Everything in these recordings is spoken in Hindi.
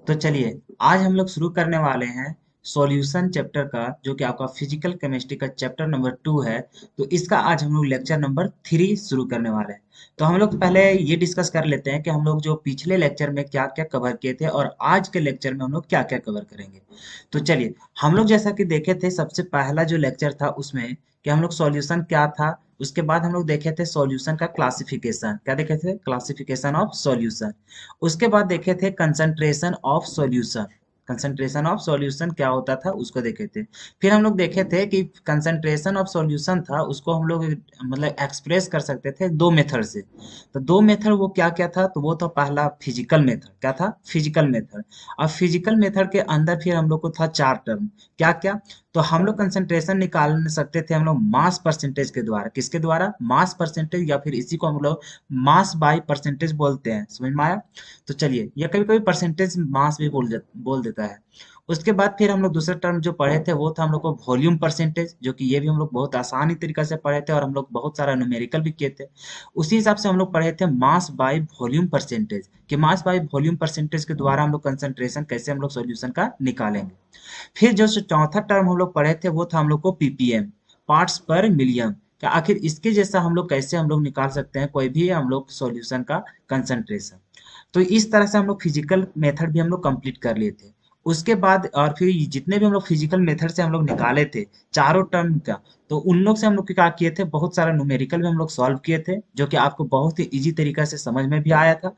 तो चलिए आज हम लोग शुरू करने वाले हैं सॉल्यूशन चैप्टर का, जो कि आपका फिजिकल केमिस्ट्री का चैप्टर नंबर 2 है। तो इसका आज हम लोग लेक्चर नंबर 3 शुरू करने वाले हैं। तो हम लोग पहले ये डिस्कस कर लेते हैं कि हम लोग जो पिछले लेक्चर में क्या क्या कवर किए थे और आज के लेक्चर में हम लोग क्या क्या कवर करेंगे। तो चलिए, हम लोग जैसा कि देखे थे सबसे पहला जो लेक्चर था उसमें कि हम लोग सॉल्यूशन क्या था, उसके बाद हम लोग देखे थे सॉल्यूशन का क्लासिफिकेशन। क्या देखे थे? Classification of solution. उसके बाद देखे थे concentration of solution. Concentration of solution क्या होता था उसको देखे थे। फिर हम लोग देखे थे कि कंसंट्रेशन ऑफ सॉल्यूशन था उसको हम लोग मतलब एक्सप्रेस कर सकते थे दो मेथड से। तो दो मेथड वो क्या क्या था? तो वो था पहला फिजिकल मेथड। क्या था? Physical method. अब फिजिकल मेथड के अंदर फिर हम लोग को था चार टर्म। क्या क्या? तो हम लोग कंसंट्रेशन निकाल सकते थे हम लोग मास परसेंटेज के द्वारा। किसके द्वारा? मास परसेंटेज, या फिर इसी को हम लोग मास बाय परसेंटेज बोलते हैं। समझ में आया? तो चलिए, या कभी कभी परसेंटेज मास भी बोल देता है। उसके बाद फिर हम लोग दूसरा टर्म जो पढ़े थे वो था हम लोग को वॉल्यूम परसेंटेज, जो कि ये भी हम लोग बहुत आसानी तरीके से पढ़े थे और हम लोग बहुत सारा न्यूमेरिकल भी किए थे। उसी हिसाब से हम लोग पढ़े थे मास बाय वॉल्यूम परसेंटेज, कि मास बाय वॉल्यूम परसेंटेज के द्वारा हम लोग कंसंट्रेशन कैसे हम लोग सॉल्यूशन का निकालेंगे। फिर जो चौथा टर्म हम लोग पढ़े थे वो था हम लोग को पीपीएम, पार्ट्स पर मिलियन। क्या आखिर इसके जैसा हम लोग कैसे हम लोग निकाल सकते हैं कोई भी हम लोग सॉल्यूशन का कंसंट्रेशन। तो इस तरह से हम लोग फिजिकल मेथड भी हम लोग कंप्लीट कर लिए थे। उसके बाद और फिर जितने भी हम लोग फिजिकल मेथड से हम लोग निकाले थे चारों टर्म का, तो उन लोग से हम लोग क्या किए थे, बहुत सारा न्यूमेरिकल भी हम लोग सॉल्व किए थे, जो कि आपको बहुत ही इजी तरीका से समझ में भी आया था।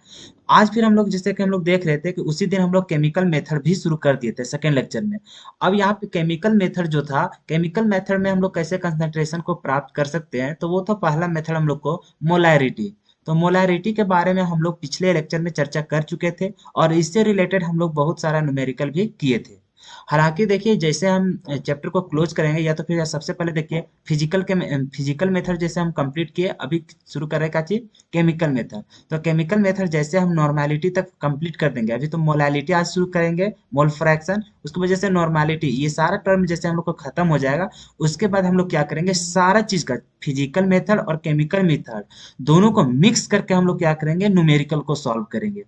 आज फिर हम लोग जैसे कि हम लोग देख रहे थे कि उसी दिन हम लोग केमिकल मेथड भी शुरू कर दिए थे सेकेंड लेक्चर में। अब यहाँ पे केमिकल मेथड जो था, केमिकल मेथड में हम लोग कैसे कंसंट्रेशन को प्राप्त कर सकते हैं, तो वो था पहला मेथड हम लोग को मोलैरिटी। तो मोलैरिटी के बारे में हम लोग पिछले लेक्चर में चर्चा कर चुके थे और इससे रिलेटेड हम लोग बहुत सारा न्यूमेरिकल भी किए थे। हालांकि देखिए, जैसे हम चैप्टर को क्लोज करेंगे या तो फिर सबसे पहले देखिए फिजिकल मेथड जैसे हम कंप्लीट किए, अभी शुरू करें क्या चीज? Chemical method. तो केमिकल मेथड जैसे हम नॉर्मेलिटी तक कंप्लीट कर देंगे, अभी तो मोलैलिटी आज शुरू करेंगे, मोल फ्रैक्शन, उसकी वजह से नॉर्मेलिटी, ये सारा टर्म जैसे हम लोग को खत्म हो जाएगा। उसके बाद हम लोग क्या करेंगे, सारा चीज का फिजिकल मेथड और केमिकल मेथड दोनों को मिक्स करके हम लोग क्या करेंगे, न्यूमेरिकल को सॉल्व करेंगे।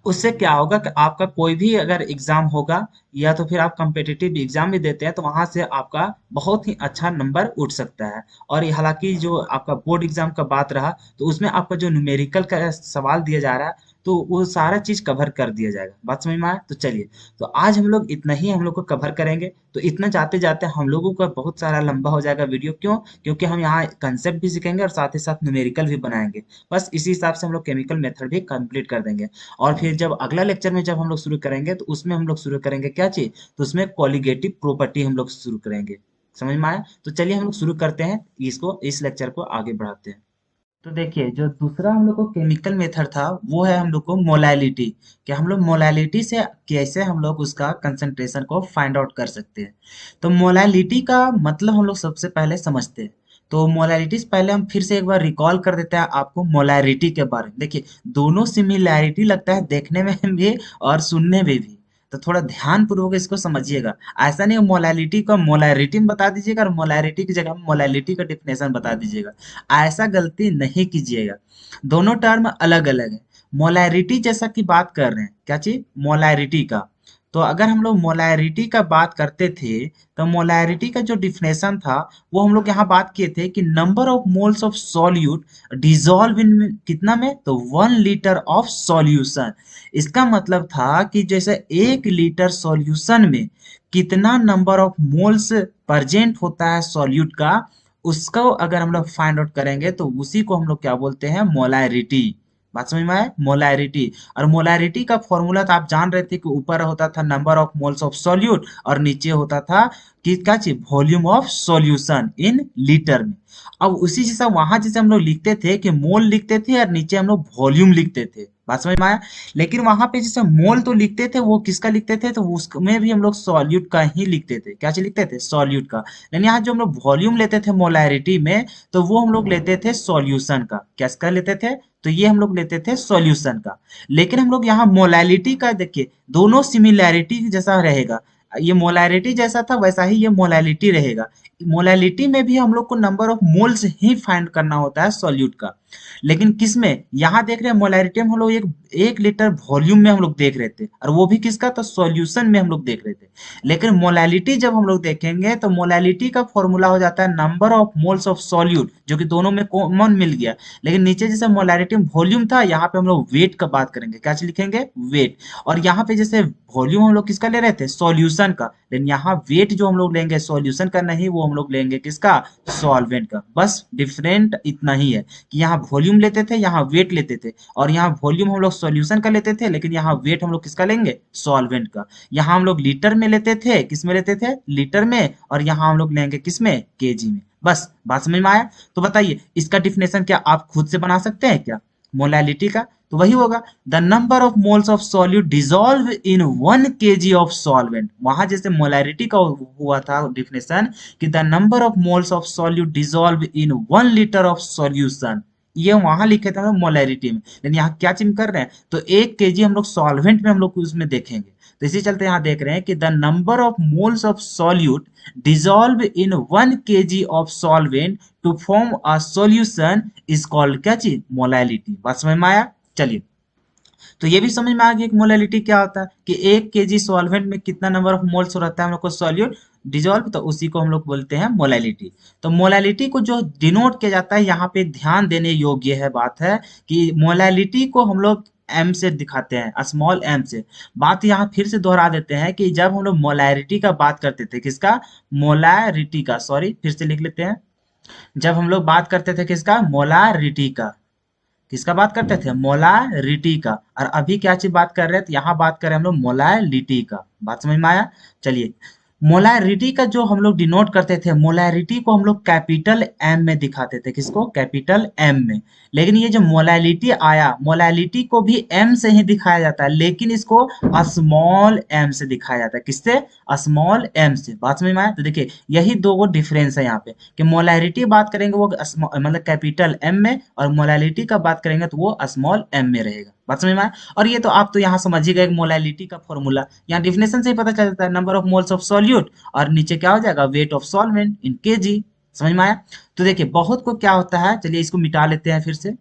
उससे क्या होगा कि आपका कोई भी अगर एग्जाम होगा या तो फिर आप कॉम्पिटिटिव एग्जाम भी देते हैं तो वहां से आपका बहुत ही अच्छा नंबर उठ सकता है। और हालांकि जो आपका बोर्ड एग्जाम का बात रहा तो उसमें आपका जो न्यूमेरिकल का सवाल दिया जा रहा है तो वो सारा चीज कवर कर दिया जाएगा। बात समझ में आया? तो चलिए, तो आज हम लोग इतना ही हम लोग को कवर करेंगे। तो इतना जाते जाते हम लोगों का बहुत सारा लंबा हो जाएगा वीडियो। क्यों? क्योंकि हम यहाँ कंसेप्ट भी सीखेंगे और साथ ही साथ न्यूमेरिकल भी बनाएंगे। बस इसी हिसाब से हम लोग केमिकल मेथड भी कंप्लीट कर देंगे। और फिर जब अगला लेक्चर में जब हम लोग शुरू करेंगे तो उसमें हम लोग शुरू करेंगे क्या चीज? तो उसमें कॉलिगेटिव प्रॉपर्टी हम लोग शुरू करेंगे। समझ में आया? तो चलिए हम लोग शुरू करते हैं इसको, इस लेक्चर को आगे बढ़ाते हैं। तो देखिए, जो दूसरा हम लोग को केमिकल मेथड था वो है हम लोग को मोलैलिटी, कि हम लोग मोलैलिटी से कैसे हम लोग उसका कंसंट्रेशन को फाइंड आउट कर सकते हैं। तो मोलैलिटी का मतलब हम लोग सबसे पहले समझते हैं। तो मोलैलिटी से पहले हम फिर से एक बार रिकॉल कर देते हैं आपको मोलैरिटी के बारे में। देखिए, दोनों सिमिलैरिटी लगता है देखने में भी और सुनने में भी। तो थोड़ा ध्यान पूर्वक इसको समझिएगा। ऐसा नहीं मोलैलिटी को मोलैरिटी में बता दीजिएगा और मोलैरिटी की जगह मोलैलिटी का डिफिनेशन बता दीजिएगा। ऐसा गलती नहीं कीजिएगा। दोनों टर्म अलग अलग है। मोलैरिटी जैसा कि बात कर रहे हैं, क्या चीज? मोलैरिटी का। तो अगर हम लोग मोलैरिटी का बात करते थे तो मोलैरिटी का जो डिफिनेशन था वो हम लोग यहाँ बात किए थे कि number of moles of solute dissolve इन कितना में, तो 1 लीटर ऑफ सॉल्यूशन। इसका मतलब था कि जैसे 1 लीटर सॉल्यूशन में कितना नंबर ऑफ मोल्स प्रेजेंट होता है सॉल्यूट का, उसको अगर हम लोग फाइंड आउट करेंगे तो उसी को हम लोग क्या बोलते हैं? मोलैरिटी। बात समझ में आए? मोलैरिटी। और मोलैरिटी का फॉर्मूला तो आप जान रहे थे कि ऊपर होता था number of moles of solute और नीचे होता था कि क्या चीज? Volume of solution in litre में। अब उसी जैसा वहां जैसे हम लोग लिखते थे कि मोल लिखते थे और नीचे हम लोग वॉल्यूम लिखते थे। बात समझ में आया? लेकिन वहां पे जैसे मोल तो लिखते थे, वो किसका लिखते थे? तो उसमें भी हम लोग सॉल्यूट का ही लिखते थे। क्या चीज लिखते थे? सॉल्यूट का। लेकिन यहाँ जो हम लोग वॉल्यूम लेते थे मोलैरिटी में, तो वो हम लोग लेते थे सॉल्यूशन का। किसका लेते थे? तो ये हम लोग लेते थे सॉल्यूशन का। लेकिन हम लोग यहाँ मोलैलिटी का देखिए, दोनों सिमिलैरिटी जैसा रहेगा। ये मोलैरिटी जैसा था वैसा ही ये मोलैलिटी रहेगा। मोलैलिटी में भी हम लोग को number of moles he find करना होता है सॉल्यूट का। लेकिन किसमें, यहाँ देख रहे हैं मोलैरिटी में हम लोग एक लीटर वॉल्यूम में हम लोग देख रहे थे, और वो भी किसका, तो सॉल्यूशन में हम लोग देख रहे थे। लेकिन मोलैलिटी जब हम लोग देखेंगे तो मोलैलिटी का फॉर्मूला हो जाता है number of moles of solute, जो कि दोनों में कॉमन मिल गया। लेकिन नीचे जैसे मोलैरिटी में वॉल्यूम था, यहाँ पे हम लोग वेट का बात करेंगे, क्या चीज लिखेंगे, वेट। और यहाँ पे जैसे वॉल्यूम हम लोग किसका ले रहे थे, सॉल्यूशन का, लेकिन यहाँ वेट जो हम लोग लेंगे सॉल्यूशन का नहीं, वो हम लोग लेंगे किसका, सॉल्वेंट का। बस डिफरेंट इतना ही है कि यहाँ वॉल्यूम लेते थे, यहाँ वेट लेते थे, और यहाँ वॉल्यूम हम लोग सॉल्यूशन का लेते थे, लेकिन यहाँ वेट हम लोग किसका लेंगे, सॉल्वेंट का। यहाँ हम लोग लीटर में लेते थे, किस में लेते थे, लीटर में, और यहाँ हम लोग लेंगे किस में, केजी में। बस बात समझ में आया। तो बताइए इसका डिफिनेशन क्या आप खुद से बना सकते हैं क्या, मोलैलिटी का, तो वही होगा the number of moles of solute dissolve in 1 kg of solvent. वहां जैसे मोलैरिटी का हुआ था डिफिनेशन कि the number of moles of solute dissolve in 1 litre of solution, ये वहां लिखे थे हम लोग मोलैरिटी में। लेकिन यहाँ क्या चिम कर रहे हैं, तो 1 kg हम लोग सॉल्वेंट में हम लोग उसमें देखेंगे। तो इसी चलते यहाँ देख रहे हैं कि the number of moles of solute dissolve in 1 kg of solvent to form a solution is called क्या चीज, मोलैलिटी। बात समझ में आया। चलिए, तो ये भी समझ में आ गया कि मोलैलिटी क्या होता है, कि 1 kg सॉल्वेंट में कितना नंबर ऑफ मोल्स रहता है हम लोग को सॉल्यूट डिजॉल्व, तो उसी को हम लोग बोलते हैं मोलैलिटी। तो मोलैलिटी को जो डिनोट किया जाता है, यहाँ पे एक ध्यान देने योग्य है बात है कि मोलैलिटी को हम लोग एम से दिखाते हैं, स्मॉल एम से। बात यहाँ फिर से दोहरा देते हैं कि जब हम लोग मोलैरिटी का बात करते थे, किसका, मोलैरिटी का, सॉरी फिर से लिख लेते हैं, जब हम लोग बात करते थे किसका, मोलैरिटी का, किसका बात करते थे, मोलैरिटी का। और अभी क्या चीज बात कर रहे हैं, तो यहाँ बात कर रहे हैं हम लोग मोलैलिटी का। बात समझ में आया। चलिए, मोलैरिटी का जो हम लोग डिनोट करते थे, मोलैरिटी को हम लोग कैपिटल एम में दिखाते थे, किसको, कैपिटल एम में। लेकिन ये जो मोलैलिटी आया, मोलैलिटी को भी एम से ही दिखाया जाता है, लेकिन इसको स्मॉल एम से दिखाया जाता है, किससे, स्मॉल एम से। बात समझ में आया। तो देखिए यही दो वो डिफरेंस है यहाँ पे, कि मोलैरिटी बात करेंगे वो मतलब कैपिटल एम में, और मोलैलिटी का बात करेंगे तो वो स्मॉल एम में रहेगा। बात समझ में आया। और ये तो आप तो यहाँ समझ ही गए मोलैलिटी का फॉर्मूला, यहाँ डिफिनेशन से ही पता चल जाता है, number of moles of solute, और नीचे क्या हो जाएगा, weight of solvent in KG. समझ में आया। तो देखिए बहुत को क्या होता है, चलिए इसको मिटा लेते हैं फिर से।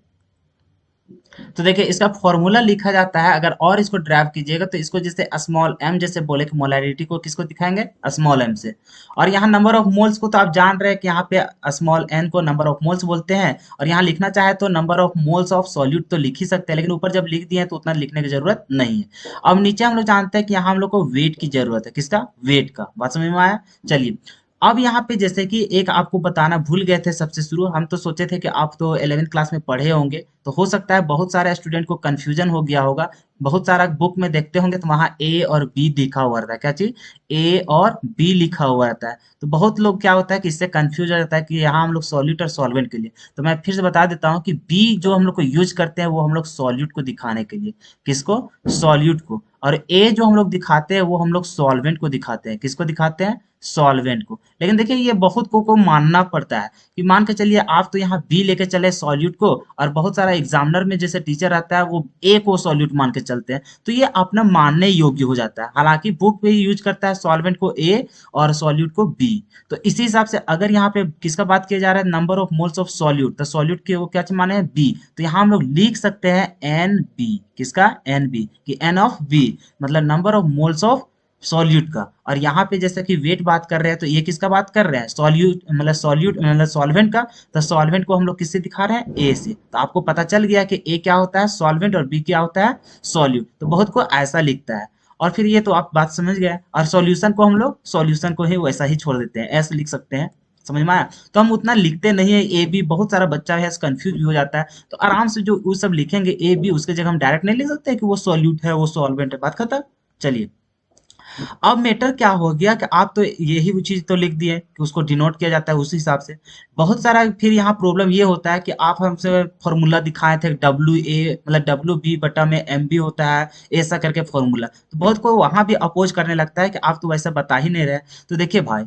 तो देखिए इसका फॉर्मूला लिखा जाता है, अगर और इसको ड्राइव कीजिएगा तो इसको जैसे स्मॉल एम जैसे बोले कि मोलैरिटी को किसको दिखाएंगे, स्मॉल एम से। और यहाँ नंबर ऑफ मोल्स को तो आप जान रहे हैं कि यहाँ पे स्मॉल एन को नंबर ऑफ मोल्स बोलते हैं, और यहाँ लिखना चाहे तो number of moles of solute तो लिख ही सकते हैं, लेकिन ऊपर जब लिख दिए हैं तो उतना लिखने की जरूरत नहीं है। अब नीचे हम लोग जानते हैं कि यहाँ हम लोग को वेट की जरूरत है, किसका, वेट का। बात समझ में आया। चलिए, अब यहाँ पे जैसे कि एक आपको बताना भूल गए थे सबसे शुरू, हम तो सोचे थे कि आप तो 11th क्लास में पढ़े होंगे, तो हो सकता है बहुत सारे स्टूडेंट को कंफ्यूजन हो गया होगा। बहुत सारा बुक में देखते होंगे तो वहाँ ए और बी लिखा हुआ रहता है, क्या चीज, ए और बी लिखा हुआ रहता है। तो बहुत लोग क्या होता है कि इससे कंफ्यूज हो जाता है कि यहाँ हम लोग सॉल्यूट और सॉल्वेंट के लिए, तो मैं फिर से बता देता हूँ कि बी जो हम लोग को यूज करते हैं वो हम लोग सॉल्यूट को दिखाने के लिए, किसको, सॉल्यूट को। और ए जो हम लोग दिखाते हैं वो हम लोग सॉल्वेंट को दिखाते हैं, किसको दिखाते हैं, सॉल्वेंट को। लेकिन देखिए ये बहुत को मानना पड़ता है कि मान के चलिए आप तो यहाँ बी लेके चले सॉल्यूट को, और बहुत सारा एग्जामिनर में जैसे टीचर रहता है वो ए को सॉल्यूट मान के चलते हैं, तो ये अपना मानने योग्य हो जाता है। हालांकि बुक पे यूज करता है सॉल्वेंट को ए और सॉल्यूट को बी। तो इसी हिसाब से अगर यहाँ पे किसका बात किया जा रहा है, number of moles of solute, तो सॉल्यूट के वो क्या माने हैं, बी। तो यहाँ हम लोग लिख सकते हैं एन बी, किसका, एन बी, कि एन ऑफ बी मतलब number of moles of solute का। और यहाँ पे जैसे कि वेट बात कर रहे हैं, तो ये किसका बात कर रहे हैं, सॉल्यूट मतलब सॉल्वेंट का। तो सॉल्वेंट को हम लोग किससे दिखा रहे हैं, ए से। तो आपको पता चल गया कि ए क्या होता है, सॉल्वेंट, और बी क्या होता है, सॉल्यूट। तो बहुत को ऐसा लिखता है, और फिर ये तो आप बात समझ गए। और सॉल्यूशन को हम लोग सॉल्यूशन को ही वैसा ही छोड़ देते हैं, ऐसे लिख सकते हैं। समझ में आया। तो हम उतना लिखते नहीं है ए बी, बहुत सारा बच्चा है कंफ्यूज भी हो जाता है, तो आराम से जो वो सब लिखेंगे ए बी, उसके जगह हम डायरेक्ट नहीं लिख सकते कि वो सॉल्यूट है वो सॉल्वेंट है, बात खत्म। चलिए, अब मैटर क्या हो गया कि आप तो यही वो चीज तो लिख दिए कि उसको डिनोट किया जाता है उस हिसाब से। बहुत सारा फिर यहाँ प्रॉब्लम ये होता है कि आप हमसे फॉर्मूला दिखाए थे डब्ल्यू ए मतलब डब्ल्यू बी बटा में एम बी होता है, ऐसा करके फॉर्मूला, तो बहुत को वहां भी अपोज करने लगता है कि आप तो वैसा बता ही नहीं रहे। तो देखिए भाई,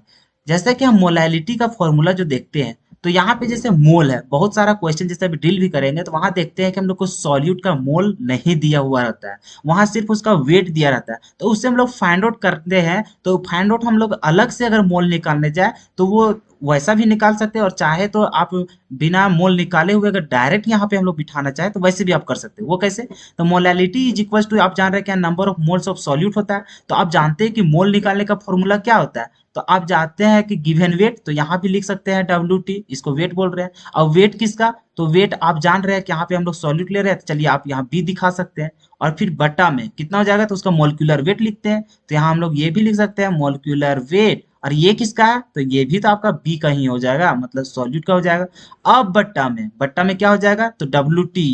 जैसे कि हम मोलैलिटी का फॉर्मूला जो देखते हैं, तो यहाँ पे जैसे मोल है, बहुत सारा क्वेश्चन जैसे अभी ड्रिल भी करेंगे तो वहां देखते हैं कि हम लोग को सॉल्यूट का मोल नहीं दिया हुआ रहता है, वहां सिर्फ उसका वेट दिया रहता है। तो उससे हम लोग फाइंड आउट करते हैं, तो फाइंड आउट हम लोग अलग से अगर मोल निकालने जाए तो वो वैसा भी निकाल सकते हैं, और चाहे तो आप बिना मोल निकाले हुए अगर डायरेक्ट यहाँ पे हम लोग बिठाना चाहे तो वैसे भी आप कर सकते हैं। वो कैसे? तो मोलैलिटी इज इक्वल टू, आप जान रहे हैं क्या, number of moles of solute होता है। तो आप जानते हैं कि मोल निकालने का फॉर्मूला क्या होता है, तो आप जानते हैं कि गिवन वेट, तो यहाँ भी लिख सकते हैं WT, इसको वेट बोल रहे हैं। और वेट किसका, तो वेट आप जान रहे हैं कि यहाँ पे हम लोग सॉल्यूट ले रहे हैं, तो चलिए आप यहाँ बी दिखा सकते हैं। और फिर बटा में कितना हो जाएगा, तो उसका मोलिकुलर वेट लिखते हैं, तो यहाँ हम लोग ये भी लिख सकते हैं मोलिकुलर वेट। और ये किसका है, तो ये भी तो आपका बी का ही हो जाएगा, मतलब सॉल्यूट का हो जाएगा। अब बट्टा में क्या हो जाएगा, तो WT,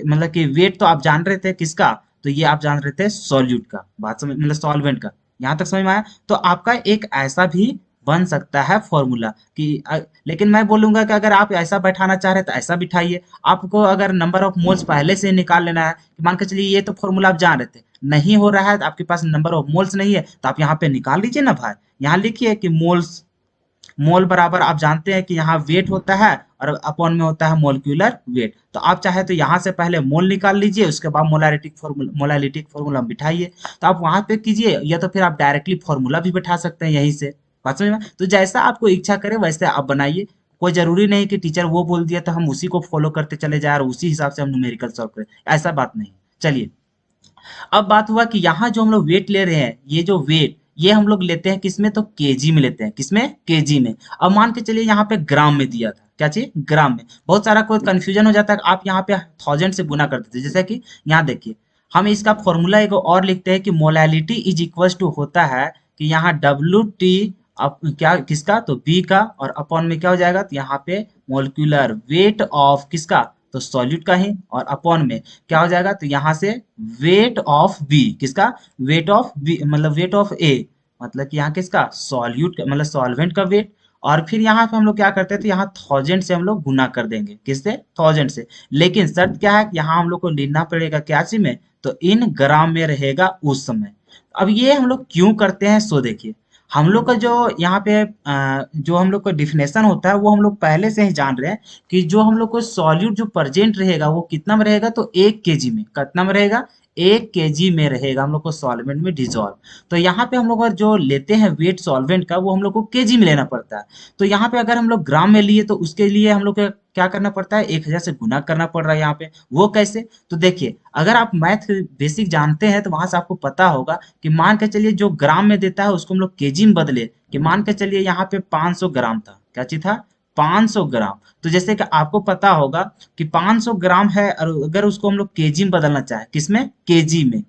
मतलब कि वेट तो आप जान रहे थे किसका, तो ये आप जान रहे थे सॉल्यूट का, बात समझ, मतलब सॉल्वेंट का। यहाँ तक समझ में आया? तो आपका एक ऐसा भी बन सकता है फॉर्मूला कि लेकिन मैं बोलूंगा कि अगर आप ऐसा बैठाना चाह रहे हैं तो ऐसा बिठाइए। आपको अगर नंबर ऑफ मोल्स पहले से निकाल लेना है, कि मान के चलिए ये तो फॉर्मूला आप जान रहे थे, नहीं हो रहा है, तो आपके पास नंबर ऑफ मोल्स नहीं है, तो आप यहाँ पे निकाल लीजिए ना भाई। यहाँ लिखिए कि मोल्स, मोल बराबर आप जानते हैं कि यहाँ वेट होता है और अपॉन में होता है मोलिक्यूलर वेट। तो आप चाहे तो यहाँ से पहले मोल निकाल लीजिए, उसके बाद मोलालिटिक फॉर्मूला बिठाइए। तो आप वहां पे कीजिए, या तो फिर आप डायरेक्टली फॉर्मूला भी बैठा सकते हैं यहीं से। बात समझ में? तो जैसा आपको इच्छा करे वैसे आप बनाइए। कोई जरूरी नहीं कि टीचर वो बोल दिया तो हम उसी को फॉलो करते चले जाए और उसी हिसाब से हम न्यूमेरिकल सॉल्व करें, ऐसा बात नहीं। चलिए, अब बात हुआ कि यहाँ जो हम लोग वेट ले रहे हैं, ये जो वेट, ये हम लोग लेते हैं किसमें, तो केजी में लेते हैं। किसमें? केजी में। अब मान के चलिए यहाँ पे ग्राम में दिया था, क्या चीज, ग्राम में। बहुत सारा कोई कंफ्यूजन हो जाता है, आप यहाँ पे 1000 से गुना कर देते हैं। जैसे कि यहाँ देखिए, हम इसका फॉर्मूला एक और लिखते हैं कि मोलैलिटी इज इक्वल टू होता है कि यहाँ WT, अब क्या किसका, तो बी का, और अपॉन में क्या हो जाएगा, तो यहाँ पे मोलिकुलर वेट ऑफ किसका, तो सॉल्यूट का ही, और अपॉन में क्या हो जाएगा, तो यहाँ से वेट ऑफ बी, किसका, वेट ऑफ बी, मतलब वेट ऑफ ए, मतलब कि यहाँ किसका, सॉल्यूट का, मतलब सॉल्वेंट का वेट। और फिर यहाँ पे हम लोग क्या करते हैं, तो यहाँ 1000 से हम लोग गुना कर देंगे, किससे, 1000 से। लेकिन शर्त क्या है, यहाँ हम लोग को लिखना पड़ेगा क्या चीज में, तो इन ग्राम में रहेगा उस समय। अब ये हम लोग क्यों करते हैं, सो देखिए, हम लोग का जो यहाँ पे जो हम लोग का डिफिनेशन होता है वो हम लोग पहले से ही जान रहे हैं कि जो हम लोग को सॉल्यूट जो प्रेजेंट रहेगा वो कितना में रहेगा, तो 1 kg में, कितना में रहेगा, 1 kg में रहेगा हम लोग को सॉल्वेंट में डिजोल्व। तो यहाँ पे हम लोग जो लेते हैं वेट सॉल्वेंट का, वो हम लोग को केजी में लेना पड़ता है। तो यहाँ पे अगर हम लोग ग्राम में लिए तो उसके लिए हम लोग को क्या करना पड़ता है, 1000 से गुना करना पड़ रहा है यहाँ पे। वो कैसे, तो देखिए, अगर आप मैथ बेसिक जानते हैं तो वहां से आपको पता होगा कि मान के चलिए जो ग्राम में देता है उसको हम लोग केजी में बदले, कि मान के चलिए यहाँ पे 500 ग्राम था, क्या चीज था, 500 ग्राम। तो जैसे कि आपको पता होगा कि 500 ग्राम है, और अगर उसको हम लोग केजी में बदलना चाहे, किसमें, केजी में,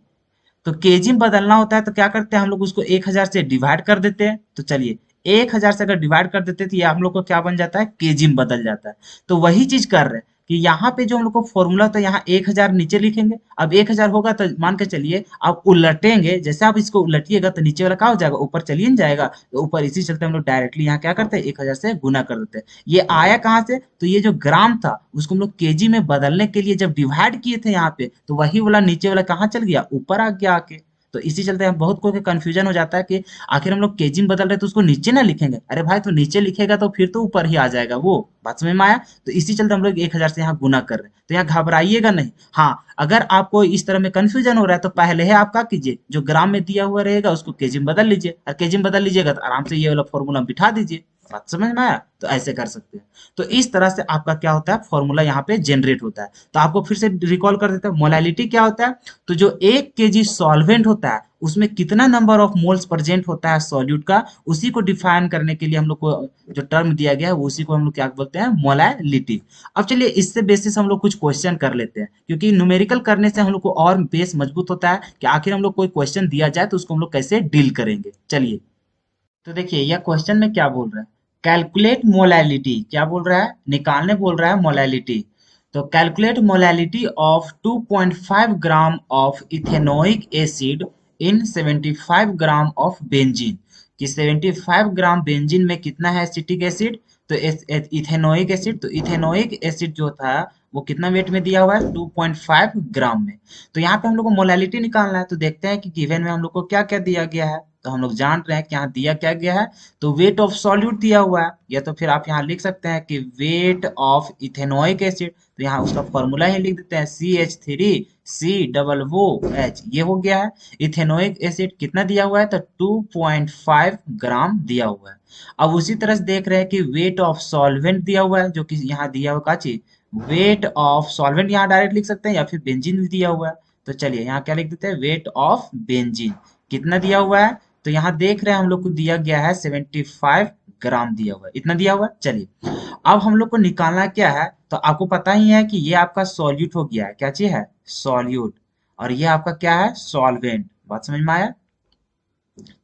तो केजी में बदलना होता है तो क्या करते हैं हम लोग, उसको 1000 से डिवाइड कर देते हैं। तो चलिए, 1000 से अगर डिवाइड कर देते हैं तो ये हम लोग को क्या बन जाता है, केजी में बदल जाता है। तो वही चीज कर रहे हैं कि यहाँ पे जो हम लोग को फॉर्मूला था, यहाँ 1000 नीचे लिखेंगे। अब 1000 होगा तो मान के चलिए आप उलटेंगे, जैसे आप इसको उलटिएगा तो नीचे वाला क्या हो जाएगा, ऊपर चलिए नहीं जाएगा, तो ऊपर इसी चलते हम लोग डायरेक्टली यहाँ क्या करते हैं, 1000 से गुना कर देते हैं। ये आया कहाँ से, तो ये जो ग्राम था उसको हम लोग केजी में बदलने के लिए जब डिवाइड किए थे यहाँ पे, तो वही वाला नीचे वाला कहाँ चल गया, ऊपर आ गया आके। तो इसी चलते हम बहुत कोई कंफ्यूजन हो जाता है कि आखिर हम लोग केजी में बदल रहे तो उसको नीचे ना लिखेंगे, अरे भाई तो नीचे लिखेगा तो फिर तो ऊपर ही आ जाएगा, वो बात समझ में आया। तो इसी चलते हम लोग 1000 से यहाँ गुना कर रहे हैं, तो यहाँ घबराइएगा नहीं। हाँ, अगर आपको इस तरह में कंफ्यूजन हो रहा है तो पहले है आप क्या कीजिए, जो ग्राम में दिया हुआ रहेगा उसको केजी में बदल लीजिए, और केजी में बदल लीजिएगा तो आराम से ये वाला फॉर्मूला बिठा दीजिए। बात समझ में आया? तो ऐसे कर सकते हैं। तो इस तरह से आपका क्या होता है, फॉर्मूला यहाँ पे जनरेट होता है। तो आपको फिर से रिकॉल कर देते हैं, मोलैलिटी क्या होता है, तो जो 1 kg सॉल्वेंट होता है उसमें कितना नंबर ऑफ मोल्स प्रेजेंट होता है सॉल्यूट का, उसी को डिफाइन करने के लिए हम लोग को जो टर्म दिया गया है उसी को हम लोग क्या बोलते हैं, मोलैलिटी। अब चलिए इससे बेसिस हम लोग कुछ क्वेश्चन कर लेते हैं, क्योंकि न्यूमेरिकल करने से हम लोग को और बेस मजबूत होता है कि आखिर हम लोग कोई क्वेश्चन दिया जाए तो उसको हम लोग कैसे डील करेंगे। चलिए, तो देखिए यह क्वेश्चन में क्या बोल रहा है, कैलकुलेट मोलैलिटी, क्या बोल रहा है, निकालने बोल रहा है मोलैलिटी। तो calculate molality of 2.5 gram of ethanoic acid in 75 gram of benzene, कि 75 ग्राम बेंजीन में कितना है एसिटिक एसिड, तो इथेनोइक एसिड, तो इथेनोइक एसिड जो था वो कितना वेट में दिया हुआ है, 2.5 ग्राम में। तो यहाँ पे हम लोग को मोलैलिटी निकालना है, तो देखते हैं कि गिवन में हम लोग को क्या क्या दिया गया है। तो हम लोग जान रहे हैं कि यहाँ दिया क्या गया है, तो वेट ऑफ सॉल्यूट दिया हुआ है, या तो फिर आप यहाँ लिख सकते हैं कि वेट ऑफ इथेनोइक एसिड, तो यहाँ उसका फॉर्मूला ही लिख देते हैं CH3COOH, ये हो गया है। इथेनोइक एसिड कितना दिया हुआ है, तो 2.5 ग्राम दिया हुआ है। अब उसी तरह से देख रहे हैं कि वेट ऑफ सॉल्वेंट दिया हुआ है, जो कि यहाँ दिया हुआ का चीज, वेट ऑफ सॉल्वेंट यहाँ डायरेक्ट लिख सकते हैं, या फिर बेंजीन भी दिया हुआ है। तो चलिए यहाँ क्या लिख देते हैं, वेट ऑफ बेंजीन कितना दिया हुआ है, तो यहाँ देख रहे हैं हम लोग को दिया गया है 75 ग्राम दिया हुआ है, इतना दिया हुआ है। चलिए अब हम लोग को निकालना क्या है, तो आपको पता ही है कि ये आपका सॉल्यूट हो गया है, क्या चीज है, सॉल्यूट, और ये आपका क्या है, सॉल्वेंट। बात समझ में आया।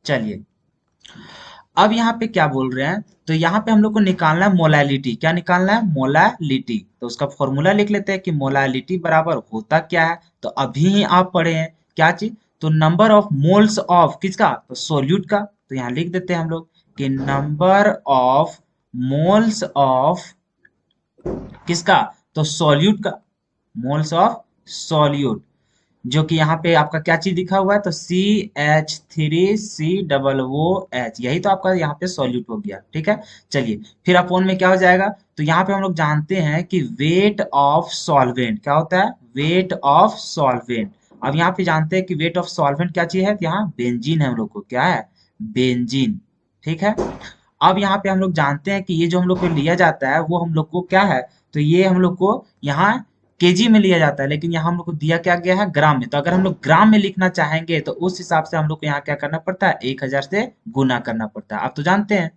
चलिए अब यहाँ पे क्या बोल रहे हैं, तो यहाँ पे हम लोग को निकालना है मोलैलिटी, क्या निकालना है, मोलैलिटी। तो उसका फॉर्मूला लिख लेते हैं कि मोलैलिटी बराबर होता क्या है, तो अभी ही आप पढ़े हैं क्या चीज, तो नंबर ऑफ मोल्स ऑफ किसका, तो सोल्यूट का। तो यहाँ लिख देते हैं हम लोग कि नंबर ऑफ मोल्स ऑफ किसका, तो सॉल्यूट का, मोल्स ऑफ सॉल्यूट, जो कि यहाँ पे आपका क्या चीज लिखा हुआ है, तो CH3COOH, यही तो आपका यहाँ पे सॉल्यूट हो गया, ठीक है। चलिए फिर अपोन में क्या हो जाएगा, तो यहाँ पे हम लोग जानते हैं कि वेट ऑफ सॉल्वेंट क्या होता है, वेट ऑफ सॉल्वेंट। अब यहाँ पे जानते हैं कि वेट ऑफ सॉल्वेंट क्या चीज है, यहाँ बेंजीन है, हम लोग को क्या है, बेंजीन, ठीक है। अब यहाँ पे हम लोग जानते हैं कि ये जो हम लोग को लिया जाता है वो हम लोग को क्या है, तो ये हम लोग को यहाँ केजी में लिया जाता है, लेकिन यहाँ हम लोग को दिया क्या गया है, ग्राम में। तो अगर हम लोग ग्राम में लिखना चाहेंगे तो उस हिसाब से हम लोग को यहाँ क्या करना पड़ता है, 1000 से गुना करना पड़ता है, आप तो जानते हैं।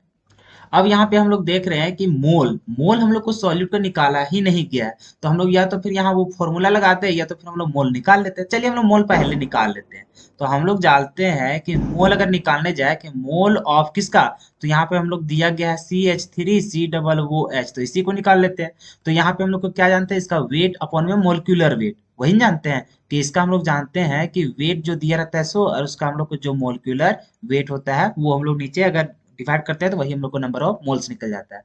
अब यहाँ पे हम लोग देख रहे हैं कि मोल मोल हम लोग को सॉल्यूट का निकाला ही नहीं गया है, तो हम लोग या तो फिर यहाँ वो फॉर्मूला लगाते हैं, या तो फिर हम लोग मोल निकाल लेते हैं। चलिए हम लोग मोल पहले निकाल लेते हैं। तो हम लोग जानते हैं कि मोल अगर निकालने जाए कि मोल ऑफ किसका, तो यहाँ पे हम लोग दिया गया है CH3COOH, तो इसी को निकाल लेते हैं। तो यहाँ पे हम लोग को क्या जानते हैं, इसका वेट अपॉन में मोलिक्यूलर वेट, वही जानते हैं कि इसका हम लोग जानते हैं कि वेट जो दिया रहता है 100, और उसका हम लोग को जो मोलिक्यूलर वेट होता है वो हम लोग नीचे अगर डिवाइड करते हैं तो वही हम लोग को नंबर ऑफ मोल्स निकल जाता है।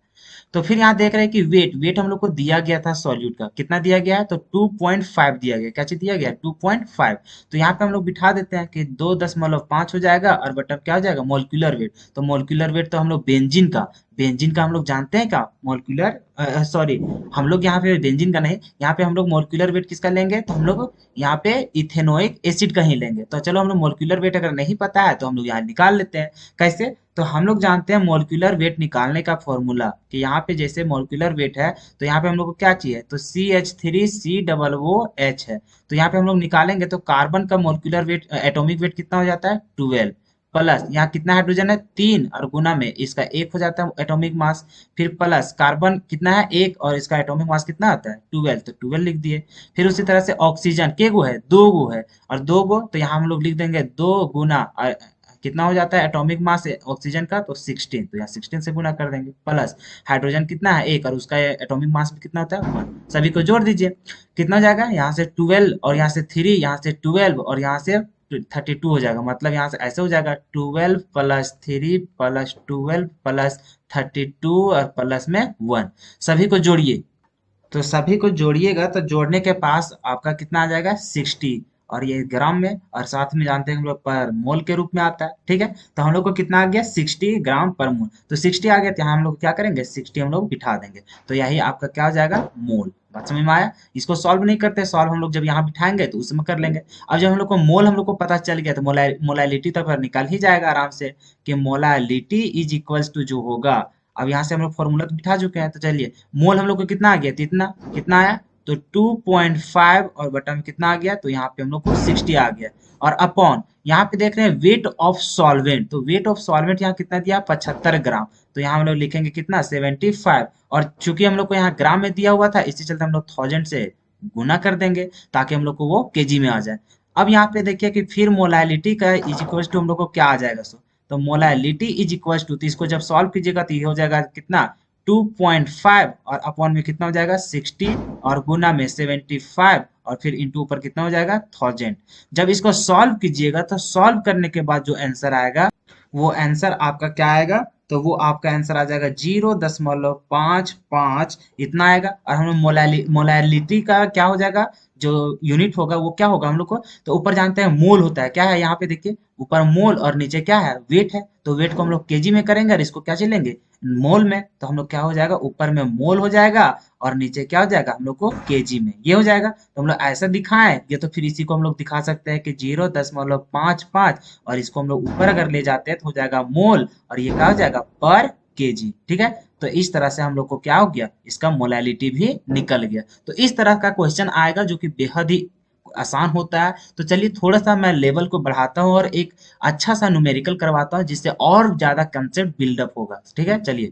तो फिर यहाँ देख रहे हैं कि वेट वेट हम लोग को दिया गया था सॉल्यूट का, कितना दिया गया है, तो 2.5 दिया गया, क्या चीज दिया गया, 2.5। तो यहाँ पे हम लोग बिठा देते हैं कि 2.5 हो जाएगा, और बटन क्या हो जाएगा, मोलिक्यूलर वेट। तो मोलिक्यूलर वेट तो हम लोग बेंजीन का हम लोग जानते हैं क्या, मोलिक्यूलर सॉरी, हम लोग यहाँ पे बेंजीन का नहीं, यहाँ पे हम लोग मोलिक्यूलर वेट किसका लेंगे, तो हम लोग यहाँ पे इथेनोइक एसिड का ही लेंगे। तो चलो हम लोग मोलिक्यूलर वेट अगर नहीं पता है तो हम लोग यहाँ निकाल लेते हैं, कैसे, तो हम लोग जानते हैं मोलिक्यूलर वेट निकालने का फॉर्मूला, कि यहाँ पे जैसे मोलिक्यूलर वेट है तो यहाँ पे हम लोग को क्या चाहिए, तो CH3COOH है। तो यहाँ पे हम लोग निकालेंगे तो कार्बन का मोलिक्यूलर वेट एटॉमिक वेट कितना हो जाता है, 12, प्लस यहाँ कितना हाइड्रोजन है, 3, और गुना में इसका 1 हो जाता है एटॉमिक मास, फिर प्लस कार्बन कितना है, 1, और इसका एटॉमिक मास कितना आता है, 12, तो 12 लिख दिए। फिर उसी तरह से ऑक्सीजन के गो है, 2 गो है, और 2 गो तो यहाँ हम लोग लिख देंगे 2 गुना कितना हो जाता है एटॉमिक मास ऑक्सीजन का, तो 16, तो यहाँ 16 से गुना कर देंगे, प्लस हाइड्रोजन कितना है, 1, और उसका एटॉमिक मास कितना होता है, 1। सभी को जोड़ दीजिए, कितना हो जाएगा, यहाँ से 12 और यहाँ से 3, यहाँ से 12 और यहाँ से 32 हो जाएगा। मतलब यहाँ से ऐसे हो जाएगा 12 प्लस 3 प्लस 12 प्लस 32 और प्लस में 1। सभी को जोड़िए, तो सभी को जोड़िएगा तो जोड़ने के पास आपका कितना आ जाएगा, 60, और ये ग्राम में, और साथ में जानते हैं हम लोग पर मोल के रूप में आता है, ठीक है। तो हम लोग को कितना आ गया, 60 ग्राम पर मोल। तो 60 आ गया, तो यहाँ हम लोग क्या करेंगे, 60 हम लोग बिठा देंगे, तो यही आपका क्या हो जाएगा, मोल। बात समझ में आया। इसको सॉल्व नहीं करते, सॉल्व हम लोग जब यहाँ बिठाएंगे तो उसमें कर लेंगे। अब जब हम लोग को मोल हम लोग को पता चल गया तो मोलैलिटी तो निकल ही जाएगा आराम से, कि मोलैलिटी इज इक्वल्स टू जो होगा, अब यहाँ से हम लोग फॉर्मूला तो बिठा चुके हैं। तो चलिए मोल हम लोग को कितना आ गया, तो इतना कितना आया, तो 2.5, और बटन में कितना आ गया, तो यहाँ पे हम लोग को 60 आ गया। और अपॉन यहाँ पे देख रहे हैं वेट ऑफ सॉल्वेंट, तो वेट ऑफ सॉल्वेंट यहाँ कितना दिया, 75 ग्राम। तो यहाँ हम लोग लिखेंगे कितना, 75, और चूंकि हम लोग को यहाँ ग्राम में दिया हुआ था इसी चलते हम लोग 1000 से गुना कर देंगे ताकि हम लोग को वो केजी में आ जाए। अब यहाँ पे देखिए कि फिर मोलैलिटी का इज इक्वल टू हम लोग को क्या आ जाएगा, सो तो मोलैलिटी इज इक्वल टू, तो इसको जब सॉल्व कीजिएगा तो ये हो जाएगा कितना, 2.5, और अपॉन में कितना हो जाएगा, 60, और गुना में 75, और फिर इंटू ऊपर कितना हो जाएगा, 1000। जब इसको सॉल्व कीजिएगा तो सॉल्व करने के बाद जो आंसर आएगा वो आंसर आपका क्या आएगा, तो वो आपका आंसर आ जाएगा 0.55, इतना आएगा। और हम मोलैलिटी का क्या हो जाएगा, जो यूनिट होगा वो क्या होगा हम लोग को, तो ऊपर जानते हैं मोल होता है, क्या है यहाँ पे देखिए ऊपर मोल और नीचे क्या है वेट है, तो वेट को हम लोग केजी में करेंगे और इसको क्या चलेंगे मोल में, तो हम लोग क्या हो जाएगा ऊपर में मोल हो जाएगा और नीचे क्या हो जाएगा हम लोग को केजी में, ये हो जाएगा। तो हम लोग ऐसा दिखाएं ये, तो फिर इसी को हम लोग दिखा सकते हैं कि 0.55 और इसको हम लोग ऊपर अगर ले जाते हैं तो हो जाएगा मोल और ये क्या हो जाएगा पर केजी, ठीक है। तो इस तरह से हम लोग को क्या हो गया, इसका मोलालिटी भी निकल गया। तो इस तरह का क्वेश्चन आएगा जो कि बेहद ही आसान होता है। तो चलिए थोड़ा सा मैं लेवल को बढ़ाता हूँ और एक अच्छा सा न्यूमेरिकल करवाता हूँ जिससे और ज्यादा कंसेप्ट बिल्डअप होगा, ठीक है। चलिए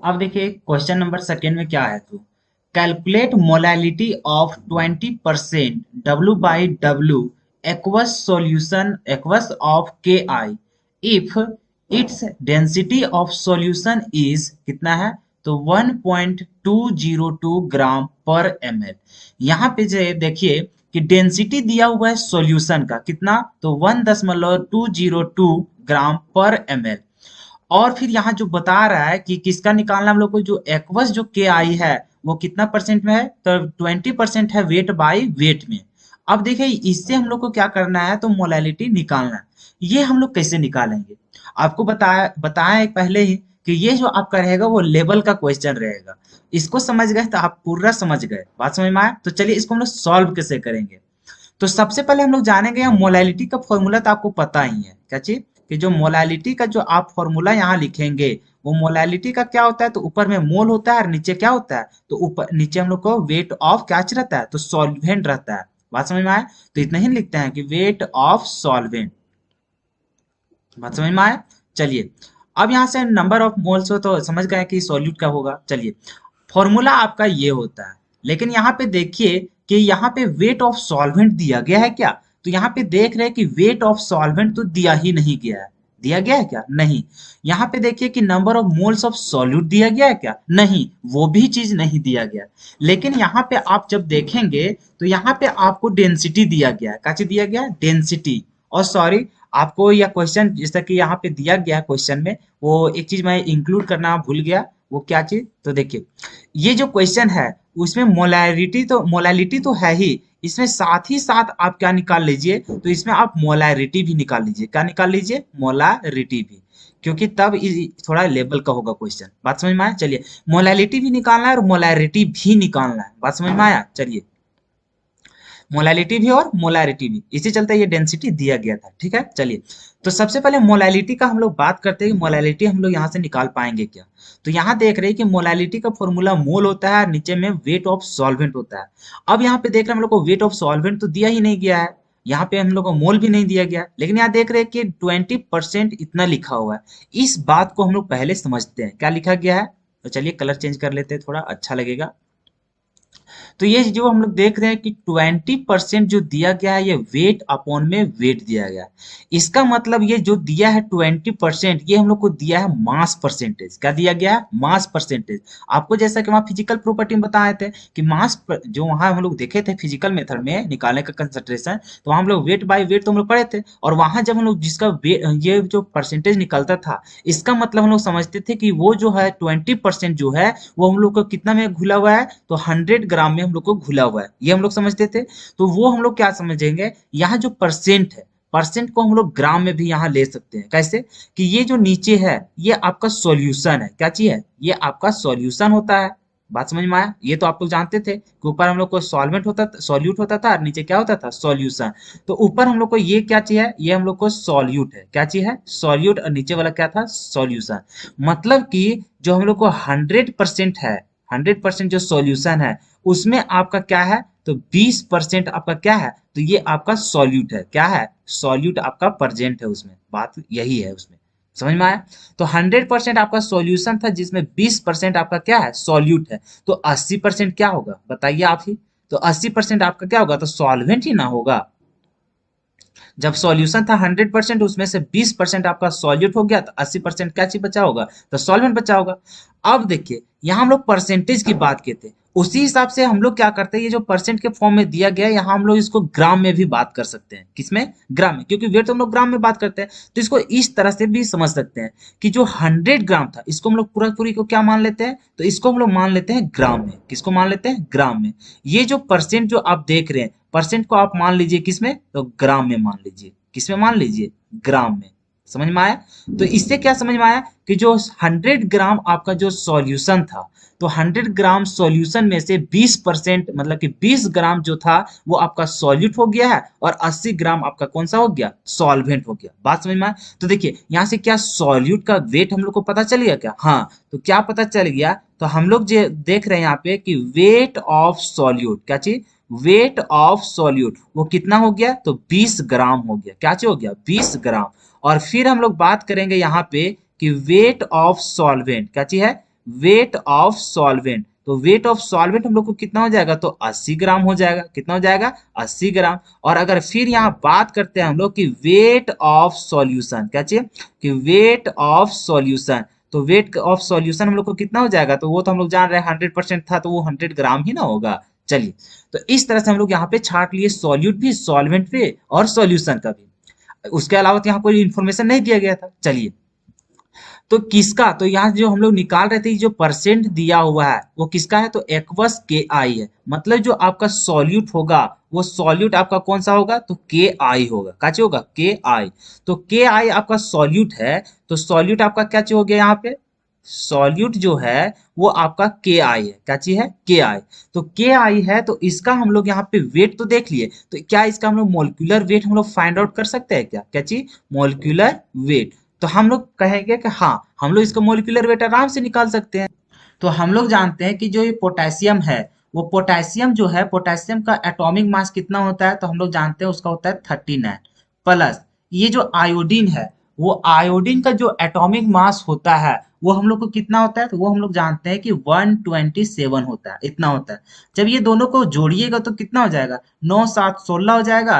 अब देखिए क्वेश्चन नंबर सेकेंड में क्या है, तो calculate molality of 20% W by W aqueous solution aqueous of KI if its density of solution is कितना है, तो 1.202 ग्राम पर ml। यहाँ पे जो देखिए कि डेंसिटी दिया हुआ है सॉल्यूशन का कितना, तो 1.202 ग्राम पर ml। और फिर यहाँ जो बता रहा है कि किसका निकालना हम लोग को, जो एक्वस जो के आई है वो कितना परसेंट में है, तो 20% है वेट बाई वेट में। अब देखिए इससे हम लोग को क्या करना है, तो मोलालिटी निकालना है। ये हम लोग कैसे निकालेंगे, आपको बताया पहले ही कि ये जो आपका रहेगा वो लेवल का क्वेश्चन रहेगा। इसको समझ गए तो आप पूरा समझ गए, बात समझ में आया। तो चलिए इसको हम लोग सॉल्व कैसे करेंगे। तो सबसे पहले हम लोग जानेंगे मोलालिटी का फॉर्मूला, तो आपको पता ही है क्या चीज, कि जो मोलालिटी का जो आप फॉर्मूला यहाँ लिखेंगे वो मोलालिटी का क्या होता है, तो ऊपर में मोल होता है और नीचे क्या होता है, तो ऊपर नीचे हम लोग को वेट ऑफ क्या रहता है, तो सॉल्वेंट रहता है। बात समझ में आया, तो इतना ही लिखते हैं कि वेट ऑफ सॉल्वेंट। बात समझ में आया। चलिए अब यहाँ से नंबर ऑफ मोल्स हो तो समझ गए कि सॉल्यूट का होगा। चलिए फॉर्मूला आपका ये होता है, लेकिन यहाँ पे देखिए कि यहाँ पे वेट ऑफ सॉल्वेंट दिया गया है क्या, तो यहाँ पे देख रहे हैं कि वेट ऑफ सॉल्वेंट तो दिया ही नहीं गया है। दिया गया है क्या, नहीं। यहाँ पे देखिए कि number of moles of solute दिया गया है क्या, नहीं, वो भी चीज नहीं दिया गया। लेकिन यहाँ पे आप जब देखेंगे तो यहाँ पे आपको डेंसिटी दिया गया है, क्या चीज दिया गया है, डेंसिटी। और सॉरी आपको यह क्वेश्चन जैसा कि यहाँ पे दिया गया है क्वेश्चन में, वो एक चीज मैं इंक्लूड करना भूल गया, वो क्या चीज, तो देखिए ये जो क्वेश्चन है उसमें मोलालिटी तो है ही, इसमें साथ ही साथ आप क्या निकाल लीजिए, तो इसमें आप मोलारिटी भी निकाल लीजिए। क्या निकाल लीजिए, मोलारिटी भी, क्योंकि तब थोड़ा लेवल का होगा क्वेश्चन। बात समझ में आया। चलिए मोलालिटी भी निकालना है और मोलारिटी भी निकालना है। बात समझ में आया। चलिए मोलालिटी भी और मोलारिटी भी, इसी चलते ये डेंसिटी दिया गया था, ठीक है। चलिए तो सबसे पहले मोलालिटी का हम लोग बात करते हैं कि मोलालिटी हम लोग यहाँ से निकाल पाएंगे क्या। तो यहाँ देख रहे हैं कि मोलालिटी का फॉर्मूला मोल होता है, नीचे में वेट ऑफ सॉल्वेंट होता है। अब यहाँ पे देख रहे हैं हम लोग को वेट ऑफ सॉल्वेंट तो दिया ही नहीं गया है, यहाँ पे हम लोग को मोल भी नहीं दिया गया, लेकिन यहाँ देख रहे हैं कि 20% इतना लिखा हुआ है। इस बात को हम लोग पहले समझते हैं, क्या लिखा गया है। तो चलिए कलर चेंज कर लेते हैं, थोड़ा अच्छा लगेगा। तो ये जो हम लोग देख रहे हैं कि 20% जो दिया गया है ये वेट अपॉन में वेट दिया गया है। इसका मतलब ये जो दिया है 20%, ये हम लोग को दिया है मास परसेंटेज। क्या दिया गया है, मास परसेंटेज। आपको जैसा कि वहाँ फिजिकल प्रॉपर्टी में बताए थे कि जो वहाँ हम लोग देखे थे फिजिकल मेथड में निकालने का कंसंट्रेशन, तो वहाँ हम लोग वेट बाई वेट तो हम लोग पढ़े थे, और वहाँ जब हम लोग जिसका ये जो परसेंटेज निकलता था, इसका मतलब हम लोग समझते थे कि वो जो है 20% जो है वो हम लोग को कितना में घुला हुआ है, तो 100 ग्राम में हम लोग को घुला हुआ है, ये हम लोग समझते थे। तो वो हम लोग क्या समझेंगे, यहाँ जो परसेंट है, परसेंट को हम लोग ग्राम में भी यहाँ ले सकते हैं। कैसे, कि ये जो नीचे है ये आपका सॉल्यूशन है, क्या चीज है, ये आपका सॉल्यूशन होता है। बात समझ में आया। ये तो आप लोग जानते थे कि ऊपर हम लोग को सॉल्वेंट होता था, सॉल्यूट होता था, और नीचे क्या होता था, सॉल्यूशन। तो ऊपर हम लोग को ये क्या चीज है, ये हम लोग को सॉल्यूट है, क्या चीज है, सॉल्यूट, और नीचे वाला क्या था, सॉल्यूशन। मतलब कि जो हम लोग को 100% है, 100% जो सॉल्यूशन है उसमें आपका क्या है, तो 20% आपका क्या है, तो ये आपका सॉल्यूट है। क्या है, सॉल्यूट आपका प्रेजेंट है उसमें, बात यही है उसमें। समझ में आया। तो 100% आपका सॉल्यूशन था जिसमें 20% आपका क्या है, सॉल्यूट है। तो 80% क्या होगा, बताइए आप ही। तो 80% आपका क्या होगा, तो सॉल्वेंट ही ना होगा। जब सॉल्यूशन था 100%, उसमें से 20% आपका सॉल्यूट हो गया, तो 80% क्या चीज बचा होगा, तो सॉल्वेंट बचा होगा। अब देखिए यहाँ हम लोग परसेंटेज की बात किए थे, उसी हिसाब से हम लोग क्या करते हैं, ये जो परसेंट के फॉर्म में दिया गया है यहाँ हम लोग इसको ग्राम में भी बात कर सकते हैं। किसमें? ग्राम में, क्योंकि वेट तो हम लोग ग्राम में बात करते हैं। तो इसको इस तरह से भी समझ सकते हैं कि जो 100 ग्राम था इसको हम लोग पूरा पूरी को क्या मान लेते हैं, तो इसको हम लोग मान लेते हैं ग्राम में। किसको मान लेते हैं? ग्राम में। ये जो परसेंट जो आप देख रहे हैं, परसेंट को आप मान लीजिए किसमें, तो ग्राम में मान लीजिए। किसमें मान लीजिए? ग्राम में। समझ में आया? तो इससे क्या समझ में आया कि जो 100 ग्राम आपका जो सॉल्यूशन था, तो 100 ग्राम सॉल्यूशन में से 20% मतलब कि 20 ग्राम जो था वो आपका सॉल्यूट हो गया है और 80 ग्राम आपका कौन सा हो गया? सॉल्वेंट हो गया। बात समझ में आया? तो देखिए यहाँ से क्या सॉल्यूट का वेट हम लोग को पता चल गया क्या? हाँ, तो क्या पता चल गया, तो हम लोग जो देख रहे हैं यहाँ पे कि वेट ऑफ सॉल्यूट, क्या चीज? वेट ऑफ सॉल्यूट वो कितना हो गया? तो 20 ग्राम हो गया। क्या चीज हो गया? 20 ग्राम। और फिर हम लोग बात करेंगे यहाँ पे कि वेट ऑफ सॉल्वेंट, क्या चीज है? Weight of solvent. तो वेट ऑफ सॉल्वेंट हम लोग को कितना हो जाएगा? तो 80 ग्राम हो जाएगा। कितना हो जाएगा? 80 ग्राम। और अगर फिर यहाँ बात करते हैं हम लोग कि वेट ऑफ सॉल्यूशन, क्या चाहिए? कि वेट ऑफ सॉल्यूशन, तो वेट ऑफ सॉल्यूशन हम लोग को कितना हो जाएगा? तो वो तो हम लोग जान रहे हैं 100% था तो वो 100 ग्राम ही ना होगा। चलिए, तो इस तरह से हम लोग यहाँ पे छाट लिए सॉल्यूट भी, सॉल्वेंट भी और सॉल्यूशन का भी। उसके अलावा तो यहाँ कोई इन्फॉर्मेशन नहीं दिया गया था। चलिए, तो किसका, तो यहाँ जो हम लोग निकाल रहे थे जो परसेंट दिया हुआ है वो किसका है? तो एक्वस के आई है। मतलब जो आपका सॉल्यूट होगा वो सॉल्यूट आपका कौन सा होगा? तो के आई होगा। क्या चीज होगा? के आई। तो के आई आपका सॉल्यूट है, तो सॉल्यूट आपका क्या चीज हो गया यहाँ पे? सॉल्यूट जो है वो आपका के आई है। क्या चीज है? के आई। तो के आई है, तो इसका हम लोग यहाँ पे वेट तो देख लिए, तो क्या इसका हम लोग मोलिकुलर वेट हम लोग फाइंड आउट कर सकते हैं क्या? क्या चीज? Molecular weight. तो हम लोग कहेंगे कि हाँ, हम लोग इसका मोलिकुलर वेट आराम से निकाल सकते हैं। तो हम लोग जानते हैं कि जो ये पोटेशियम है, वो पोटेशियम जो है, पोटेशियम का एटॉमिक मास कितना होता है? तो हम लोग जानते हैं उसका होता है 39। प्लस ये जो आयोडीन है, वो आयोडीन का जो एटॉमिक मास होता है वो हम लोग को कितना होता है? तो वो हम लोग जानते हैं कि 127 होता है। इतना होता है। जब ये दोनों को जोड़िएगा तो कितना हो जाएगा? 9 7 16 हो जाएगा,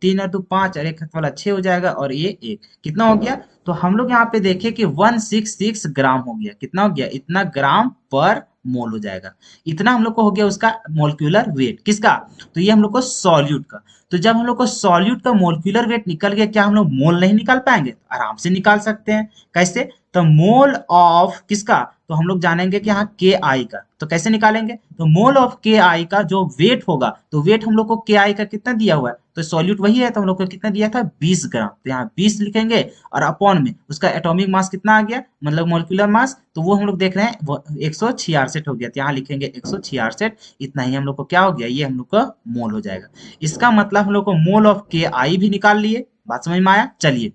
3 और 2 5 और 1 हाथ वाला 6 हो जाएगा और ये 1 कितना हो गया? तो हम लोग यहाँ पे देखें कि 166 ग्राम हो गया। कितना हो गया? इतना ग्राम पर मोल हो जाएगा। इतना हम लोग को हो गया उसका मोलिक्यूलर वेट। किसका? तो ये हम लोग को सॉल्यूट का। तो जब हम लोग को सॉल्यूट का मोलिक्यूलर वेट निकल गया, क्या हम लोग मोल नहीं निकाल पाएंगे? आराम से निकाल सकते हैं। कैसे? तो मोल ऑफ किसका? तो हम लोग जानेंगे कि यहाँ के आई का। तो कैसे निकालेंगे? तो मोल ऑफ के आई का जो वेट होगा, तो वेट हम लोग को के आई का कितना दिया हुआ है? तो सॉल्यूट वही है, तो हम लोग को कितना दिया था? 20 ग्राम। तो यहाँ 20 लिखेंगे और अपॉन में उसका एटॉमिक मास कितना आ गया, मतलब मोलिकुलर मास, तो वो हम लोग देख रहे हैं वो 166 हो गया। तो यहाँ लिखेंगे 166। इतना ही हम लोग को क्या हो गया? ये हम लोग का मोल हो जाएगा। इसका मतलब हम लोग को मोल ऑफ के आई भी निकाल लिए। बात समझ में आया? चलिए,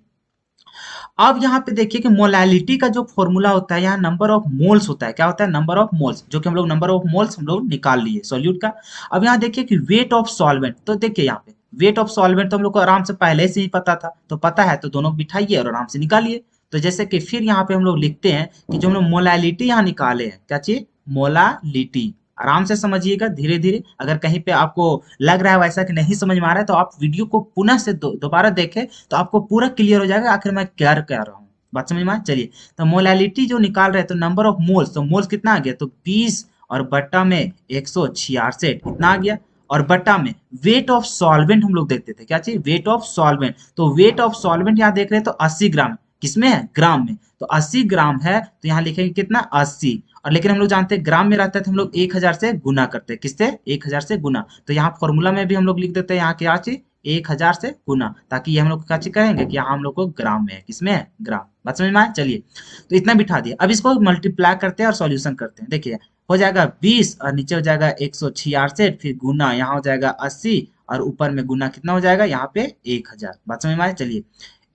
अब यहाँ पे देखिए कि मोलैलिटी का जो फॉर्मूला होता है, यहाँ नंबर ऑफ मोल्स होता है। क्या होता है? नंबर ऑफ मोल्स, जो कि हम लोग नंबर ऑफ मोल्स हम लोग निकाल लिए सॉल्यूट का। अब यहाँ देखिए कि वेट ऑफ सॉल्वेंट, तो देखिए यहाँ पे वेट ऑफ सॉल्वेंट तो हम लोग को आराम से पहले से ही पता था, तो पता है तो दोनों को बिठाइए और आराम से निकालिए। तो जैसे कि फिर यहाँ पे हम लोग लिखते हैं कि जो हम लोग मोलैलिटी यहाँ निकाले हैं, क्या चाहिए? मोलालिटी। आराम से समझिएगा, धीरे धीरे। अगर कहीं पे आपको लग रहा है वैसा कि नहीं समझ में आ रहा है, तो आप वीडियो को पुनः से दोबारा देखें, तो आपको पूरा क्लियर हो जाएगा आखिर मैं क्या कह रहा हूँ। बात समझ में आए? चलिए, तो मोलैलिटी जो निकाल रहे हैं, तो नंबर ऑफ मोल्स, तो मोल्स कितना आ गया? तो 20 और बट्टा में 166 इतना आ गया। और बट्टा में वेट ऑफ सॉल्वेंट हम लोग देखते थे, क्या चाहिए? Weight of solvent. तो वेट ऑफ सॉल्वेंट यहाँ देख रहे हैं तो 80 ग्राम। किसमें है? ग्राम में। तो 80 ग्राम है, तो यहाँ लिखेंगे कितना? 80। और लेकिन हम लोग जानते हैं ग्राम में रहता है तो हम लोग 1000 से गुना करते हैं। किससे? 1000 से गुना। तो यहाँ फॉर्मूला में भी हम लोग लिख देते हैं यहाँ क्या चीज? 1000 से गुना, ताकि ये हम लोग क्या चीज करेंगे कि यहाँ हम लोग को ग्राम में है। किसमें है? ग्राम। बात समझ में आए? चलिए, तो इतना बिठा दिया। अब इसको मल्टीप्लाई करते हैं और सॉल्यूशन करते हैं। देखिए, हो जाएगा 20 और नीचे हो जाएगा 166, फिर गुना यहाँ हो जाएगा 80 और ऊपर में गुना कितना हो जाएगा? यहाँ पे 1000। बात समझ में आए? चलिए,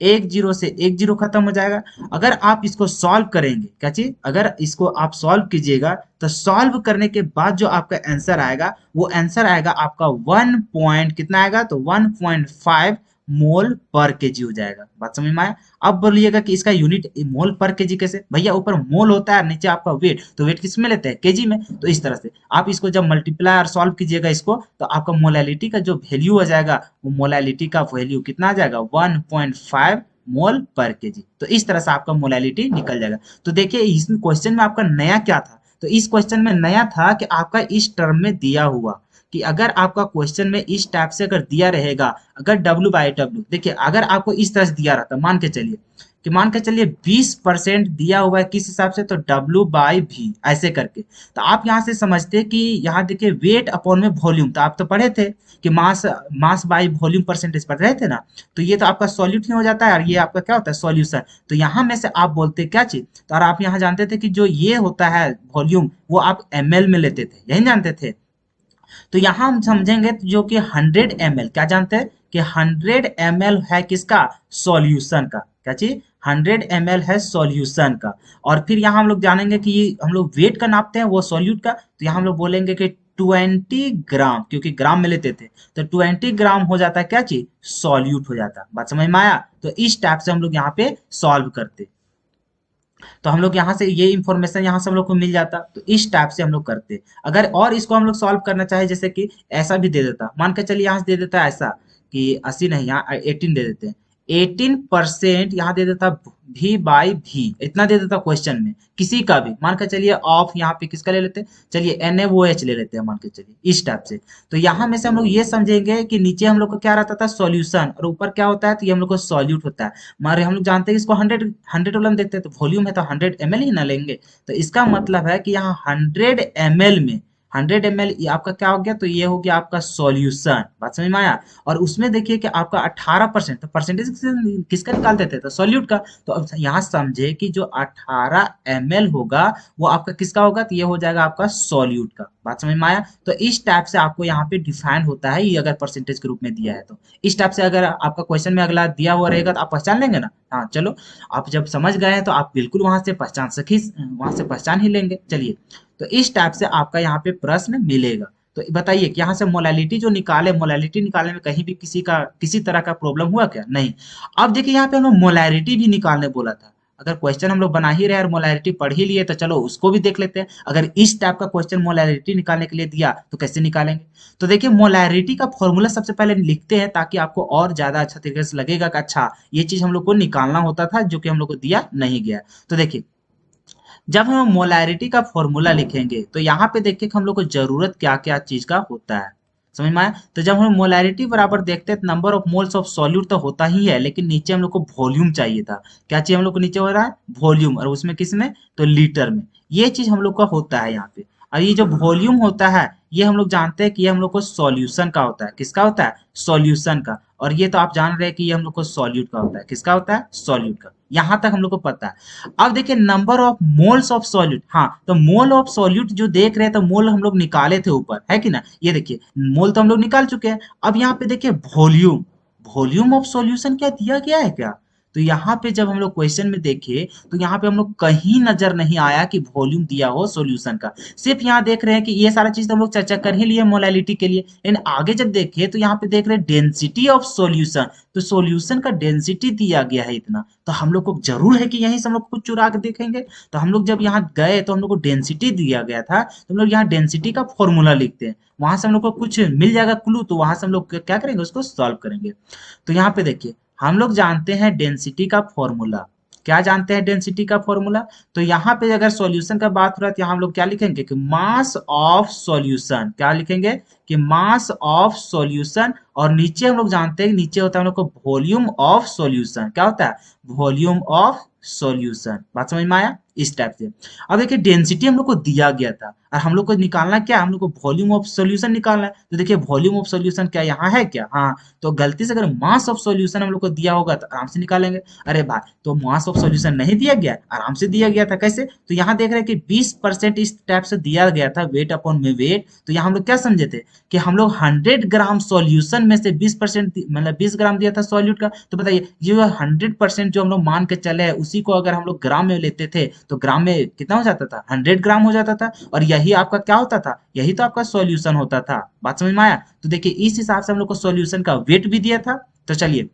एक जीरो से एक जीरो खत्म हो जाएगा। अगर आप इसको सॉल्व करेंगे, क्या चीज? अगर इसको आप सॉल्व कीजिएगा, तो सॉल्व करने के बाद जो आपका आंसर आएगा, वो आंसर आएगा आपका 1 पॉइंट कितना आएगा? तो 1.5 मोल पर केजी हो जाएगा। बात समझ में आया? अब बोलिएगा कि इसका यूनिट मोल पर केजी कैसे? भैया ऊपर मोल होता है, नीचे आपका वेट, तो वेट किस में लेते हैं? केजी में। तो इस तरह से आप इसको जब मल्टीप्लाई और सॉल्व कीजिएगा इसको, तो आपका मोलैलिटी का जो वैल्यू आ जाएगा, वो मोलैलिटी का वैल्यू कितना आ जाएगा? 1.5 मोल पर केजी। तो इस तरह से आपका मोलैलिटी निकल जाएगा। तो देखिए, इसमें क्वेश्चन में आपका नया क्या था? तो इस क्वेश्चन में नया था कि आपका इस टर्म में दिया हुआ कि अगर आपका क्वेश्चन में इस टाइप से अगर दिया रहेगा, अगर W/W देखिए, अगर आपको इस तरह से दिया रहता, मान के चलिए 20% दिया हुआ है किस हिसाब से, तो W/V ऐसे करके, तो आप यहाँ से समझते कि यहाँ देखिए वेट अपॉन में वॉल्यूम, तो आप तो पढ़े थे कि मास मास बाय वॉल्यूम परसेंटेज पढ़ रहे थे ना, तो ये तो आपका सॉल्यूट ही हो जाता है और ये आपका क्या होता है, सॉल्यूशन। तो यहाँ में से आप बोलते क्या चीज, तो और आप यहाँ जानते थे कि जो ये होता है वॉल्यूम वो आप ml में लेते थे, यही जानते थे। तो यहाँ हम समझेंगे जो कि 100 ml, क्या जानते हैं कि 100 ml है किसका, सॉल्यूशन का, क्या चीज, 100 ml है सॉल्यूशन का। और फिर यहाँ हम लोग जानेंगे कि हम लोग वेट का नापते हैं वो सॉल्यूट का, तो यहाँ हम लोग बोलेंगे कि 20 ग्राम, क्योंकि ग्राम में लेते थे, तो 20 ग्राम हो जाता है क्या चीज, सॉल्यूट हो जाता है। बात समझ में आया? तो इस टाइप से हम लोग यहाँ पे सॉल्व करते, तो हम लोग यहाँ से ये इंफॉर्मेशन यहाँ से हम लोग को मिल जाता, तो इस टाइप से हम लोग करते। अगर और इसको हम लोग सॉल्व करना चाहे, जैसे कि ऐसा भी दे देता, मान के चलिए यहाँ से दे देता है ऐसा कि 80 नहीं, यहाँ 18 दे देते हैं, 18% यहाँ दे देता V/V, इतना दे देता क्वेश्चन में किसी का भी, मान के चलिए ऑफ यहाँ पे किसका ले लेते हैं, चलिए NaOH ले लेते हैं मान के चलिए इस टाइप से। तो यहाँ में से हम लोग ये समझेंगे कि नीचे हम लोग को क्या रहता था, सॉल्यूशन, और ऊपर क्या होता है, तो ये हम लोग को सॉल्यूट होता है। मारे हम लोग जानते हैं इसको 100 वाला में देखते हैं, तो वॉल्यूम है तो 100 ml ही ना लेंगे, तो इसका मतलब है कि यहाँ 100 ml में 100 ml ये आपका क्या हो गया, तो ये हो गया आपका सॉल्यूशन। बात समझ में आया? और उसमें देखिए कि आपका 18%, तो परसेंटेज किसका निकालते थे, तो सॉल्यूट का। तो अब यहाँ समझे कि जो 18 ml होगा वो आपका किसका होगा, तो ये हो जाएगा आपका सॉल्यूट का। बात समझ में आया? तो इस टाइप से आपको यहाँ पे डिफाइन होता है ये, अगर परसेंटेज के रूप में दिया है तो इस टाइप से अगर आपका क्वेश्चन में अगला दिया हुआ रहेगा तो आप पहचान लेंगे ना। हाँ चलो, आप जब समझ गए हैं तो आप बिल्कुल वहां से पहचान ही लेंगे। चलिए, तो इस टाइप से आपका यहाँ पे प्रश्न मिलेगा। तो बताइए कि यहाँ से मोलालिटी जो निकाले, मोलालिटी निकालने में कहीं भी किसी तरह का प्रॉब्लम हुआ क्या, नहीं। अब देखिए यहाँ पे हम लोग मोलारिटी भी निकालने बोला था, अगर क्वेश्चन हम लोग बना ही रहे और मोलारिटी पढ़ ही लिए तो चलो उसको भी देख लेते हैं। अगर इस टाइप का क्वेश्चन मोलारिटी निकालने के लिए दिया तो कैसे निकालेंगे, तो देखिए मोलारिटी का फॉर्मूला सबसे पहले लिखते हैं ताकि आपको और ज्यादा अच्छा तरीके से लगेगा कि अच्छा ये चीज हम लोग को निकालना होता था जो कि हम लोग को दिया नहीं गया। तो देखिए, जब हम मोलैरिटी का फॉर्मूला लिखेंगे तो यहाँ पे देखिए कि हम लोग को जरूरत क्या क्या चीज का होता है, समझ में आया? तो जब हम मोलैरिटी बराबर देखते हैं तो number of moles of solute तो होता ही है, लेकिन नीचे हम लोग को वॉल्यूम चाहिए था। क्या चाहिए हम लोग को नीचे हो रहा है, वॉल्यूम, और उसमें किस में, तो लीटर में। ये चीज हम लोग का होता है यहाँ पे। और ये जो वॉल्यूम होता है ये हम लोग जानते हैं कि ये हम लोग को सॉल्यूशन का होता है, किसका होता है, सॉल्यूशन का। और ये तो आप जान रहे हैं कि ये हम लोग को सॉल्यूट का होता है, किसका होता है, सॉल्यूट का। यहाँ तक हम लोग को पता है। अब देखिए number of moles of solute, हाँ तो मोल ऑफ सॉल्यूट जो देख रहे हैं तो मोल हम लोग निकाले थे ऊपर, है कि ना, ये देखिए मोल तो हम लोग निकाल चुके हैं। अब यहाँ पे देखिए वॉल्यूम, वॉल्यूम ऑफ सॉल्यूशन क्या दिया गया है क्या, तो यहाँ पे जब हम लोग क्वेश्चन में देखे तो यहाँ पे हम लोग कहीं नजर नहीं आया कि वॉल्यूम दिया हो सॉल्यूशन का। सिर्फ यहाँ देख रहे हैं कि ये सारा चीज तो हम लोग चर्चा कर ही लिए मोलैलिटी के लिए, लेकिन आगे जब देखे तो यहाँ पे देख रहे हैं डेंसिटी ऑफ सॉल्यूशन, तो सॉल्यूशन का डेंसिटी दिया गया है इतना, तो हम लोग को जरूर है कि यहीं से हम लोग कुछ चुरा के देखेंगे। तो हम लोग जब यहाँ गए तो हम लोग को डेंसिटी दिया गया था, तो हम लोग यहाँ डेंसिटी का फॉर्मूला लिखते हैं, वहां से हम लोग को कुछ मिल जाएगा क्लू, तो वहां से हम लोग क्या करेंगे, उसको सॉल्व करेंगे। तो यहाँ पे देखिए हम लोग जानते हैं डेंसिटी का फॉर्मूला, क्या जानते हैं डेंसिटी का फॉर्मूला, तो यहाँ पे अगर सॉल्यूशन का बात हो रहा है तो यहाँ हम लोग क्या लिखेंगे कि मास ऑफ सॉल्यूशन, क्या लिखेंगे कि मास ऑफ सॉल्यूशन, और नीचे हम लोग जानते हैं नीचे होता है हम लोग को वॉल्यूम ऑफ सॉल्यूशन, क्या होता है, वॉल्यूम ऑफ सॉल्यूशन। बात समझ में आया? इस टाइप से। अब देखिए डेंसिटी हम लोग को दिया गया था और हम लोग को निकालना क्या, हम लोग को वॉल्यूम ऑफ सॉल्यूशन निकालना है। तो देखिए वॉल्यूम ऑफ सॉल्यूशन क्या यहाँ है क्या, हाँ, तो गलती से अगर मास ऑफ सॉल्यूशन हम लोग को दिया होगा तो आराम से निकालेंगे। अरे भाई तो मास ऑफ सॉल्यूशन नहीं दिया गया, आराम से दिया गया था, कैसे, तो यहाँ देख रहे हैं कि 20% इस टाइप से दिया गया था, वेट अपॉन में वेट। तो यहाँ हम लोग क्या समझे थे कि हम लोग 100 ग्राम सॉल्यूशन में से 20% मतलब 20 ग्राम दिया था सॉल्यूट का। तो बताइए ये 100% जो हम लोग मान के चले उसी को अगर हम लोग ग्राम में लेते थे तो ग्राम में कितना हो जाता था, 100 ग्राम हो जाता था, और यही आपका क्या होता था, यही तो आपका सॉल्यूशन होता था। बात समझ में आया? तो देखिए इस हिसाब से हम लोग को सॉल्यूशन का वेट भी दिया था। तो चलिए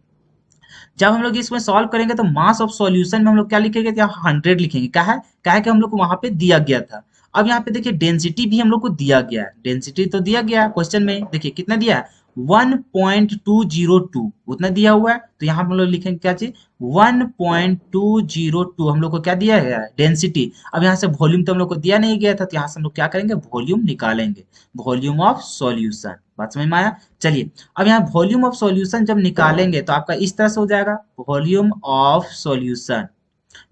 जब हम लोग इसमें सॉल्व करेंगे तो मास ऑफ सॉल्यूशन में हम लोग क्या लिखेंगे, तो यहाँ 100 लिखेंगे, क्या है कि हम लोग को वहां पे दिया गया था। अब यहाँ पे देखिए डेंसिटी भी हम लोग को दिया गया है, डेंसिटी तो दिया गया है क्वेश्चन में, देखिए कितना दिया है 1.202 उतना दिया हुआ है, तो यहाँ हम लोग लिखेंगे क्या चीज, 1.202 हम लोग को क्या दिया गया है, डेंसिटी। अब यहाँ से वॉल्यूम तो हम लोग को दिया नहीं गया था, तो यहाँ से हम लोग क्या करेंगे, वॉल्यूम निकालेंगे, वॉल्यूम ऑफ सॉल्यूशन। बात समझ में आया? चलिए, अब यहाँ वॉल्यूम ऑफ सॉल्यूशन जब निकालेंगे तो आपका इस तरह से हो जाएगा, वॉल्यूम ऑफ सॉल्यूशन।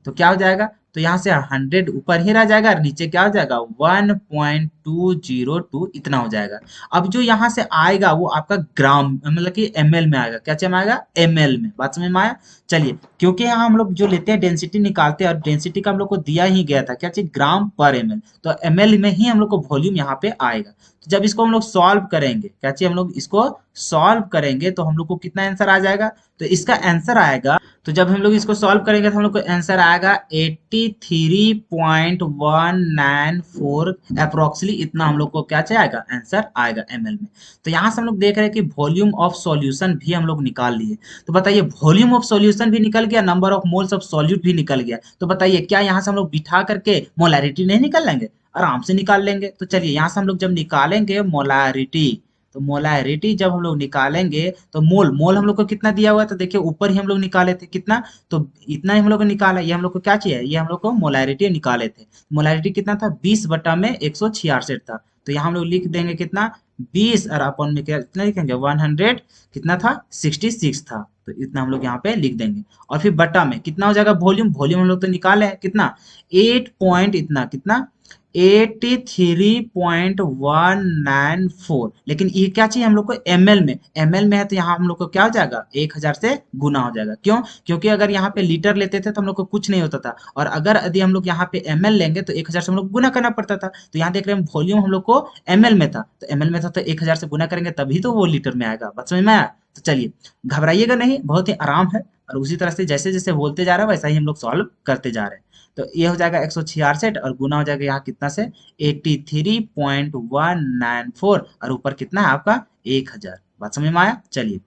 तो क्या हो जाएगा, तो यहाँ से 100 ऊपर ही रह जाएगा और नीचे क्या हो जाएगा, 1.202 इतना हो जाएगा। अब जो यहाँ से आएगा वो आपका ग्राम मतलब कि एमएल में आएगा, क्या चीज में आएगा, एमएल में। बात समझ में आया? चलिए, क्योंकि यहाँ हम लोग जो लेते हैं डेंसिटी निकालते हैं, और डेंसिटी का हम लोग को दिया ही गया था क्या चीज, ग्राम पर एमएल, तो एमएल में ही हम लोग को वॉल्यूम यहाँ पे आएगा। तो जब इसको हम लोग सॉल्व करेंगे, क्या चीज, हम लोग इसको सॉल्व करेंगे तो हम लोग को कितना आंसर आ जाएगा, तो इसका आंसर आएगा, तो जब हम लोग इसको सॉल्व करेंगे तो हम लोग को आंसर आएगा 83.194 अप्रोक्सीमेटली, इतना हम लोग को क्या आएगा, आंसर आएगा एमएल में। तो यहाँ से हम लोग देख रहे हैं कि वॉल्यूम ऑफ सॉल्यूशन भी हम लोग निकाल लिए। तो बताइए, वॉल्यूम ऑफ सॉल्यूशन भी निकल गया, number of moles of solute भी निकल गया, तो बताइए क्या यहाँ से हम लोग बिठा करके मोलैरिटी नहीं निकाल लेंगे, आराम से निकाल लेंगे। तो चलिए, यहाँ से हम लोग जब निकालेंगे मोलैरिटी, तो मोलैरिटी जब हम लोग निकालेंगे तो मोल मोल हम लोग को कितना दिया हुआ है, तो देखिए ऊपर ही हम लोग निकाले थे कितना, तो इतना ही हम लोग को निकाला। ये हम लोग को क्या चाहिए, ये हम लोग को मोलैरिटी निकाले थे। मोलैरिटी कितना था, 20/166 था। तो यहाँ हम लोग लिख देंगे कितना, 20 और अपन में क्या कितना लिखेंगे, 100 कितना था, 66 था। तो इतना हम लोग यहाँ पे लिख देंगे, और फिर बटा में कितना हो जाएगा, वॉल्यूम, वॉल्यूम हम लोग तो निकाले हैं कितना, 8 पॉइंट इतना कितना, 83.194। लेकिन ये क्या चाहिए हम लोग को, एमएल में, एमएल में है तो यहाँ हम लोग को क्या हो जाएगा, 1000 से गुना हो जाएगा। क्यों? क्योंकि अगर यहाँ पे लीटर लेते थे तो हम लोग को कुछ नहीं होता था, और अगर यदि हम लोग यहाँ पे एमएल लेंगे तो 1000 से हम लोग गुना करना पड़ता था। तो यहाँ देख रहे हैं वॉल्यूम हम लोग को एमएल में था, तो एमएल में था तो 1000 से गुना करेंगे तभी तो वो लीटर में आएगा। बात समझ में आया? तो चलिए, घबराइएगा नहीं, बहुत ही आराम है, और उसी तरह से जैसे जैसे बोलते जा रहे हैं वैसा ही हम लोग सॉल्व करते जा रहे हैं। तो ये हो जाएगा 166 और गुना हो जाएगा यहाँ कितना से, 83.194, और ऊपर कितना है आपका, 1000। बात समझ में आया? चलिए,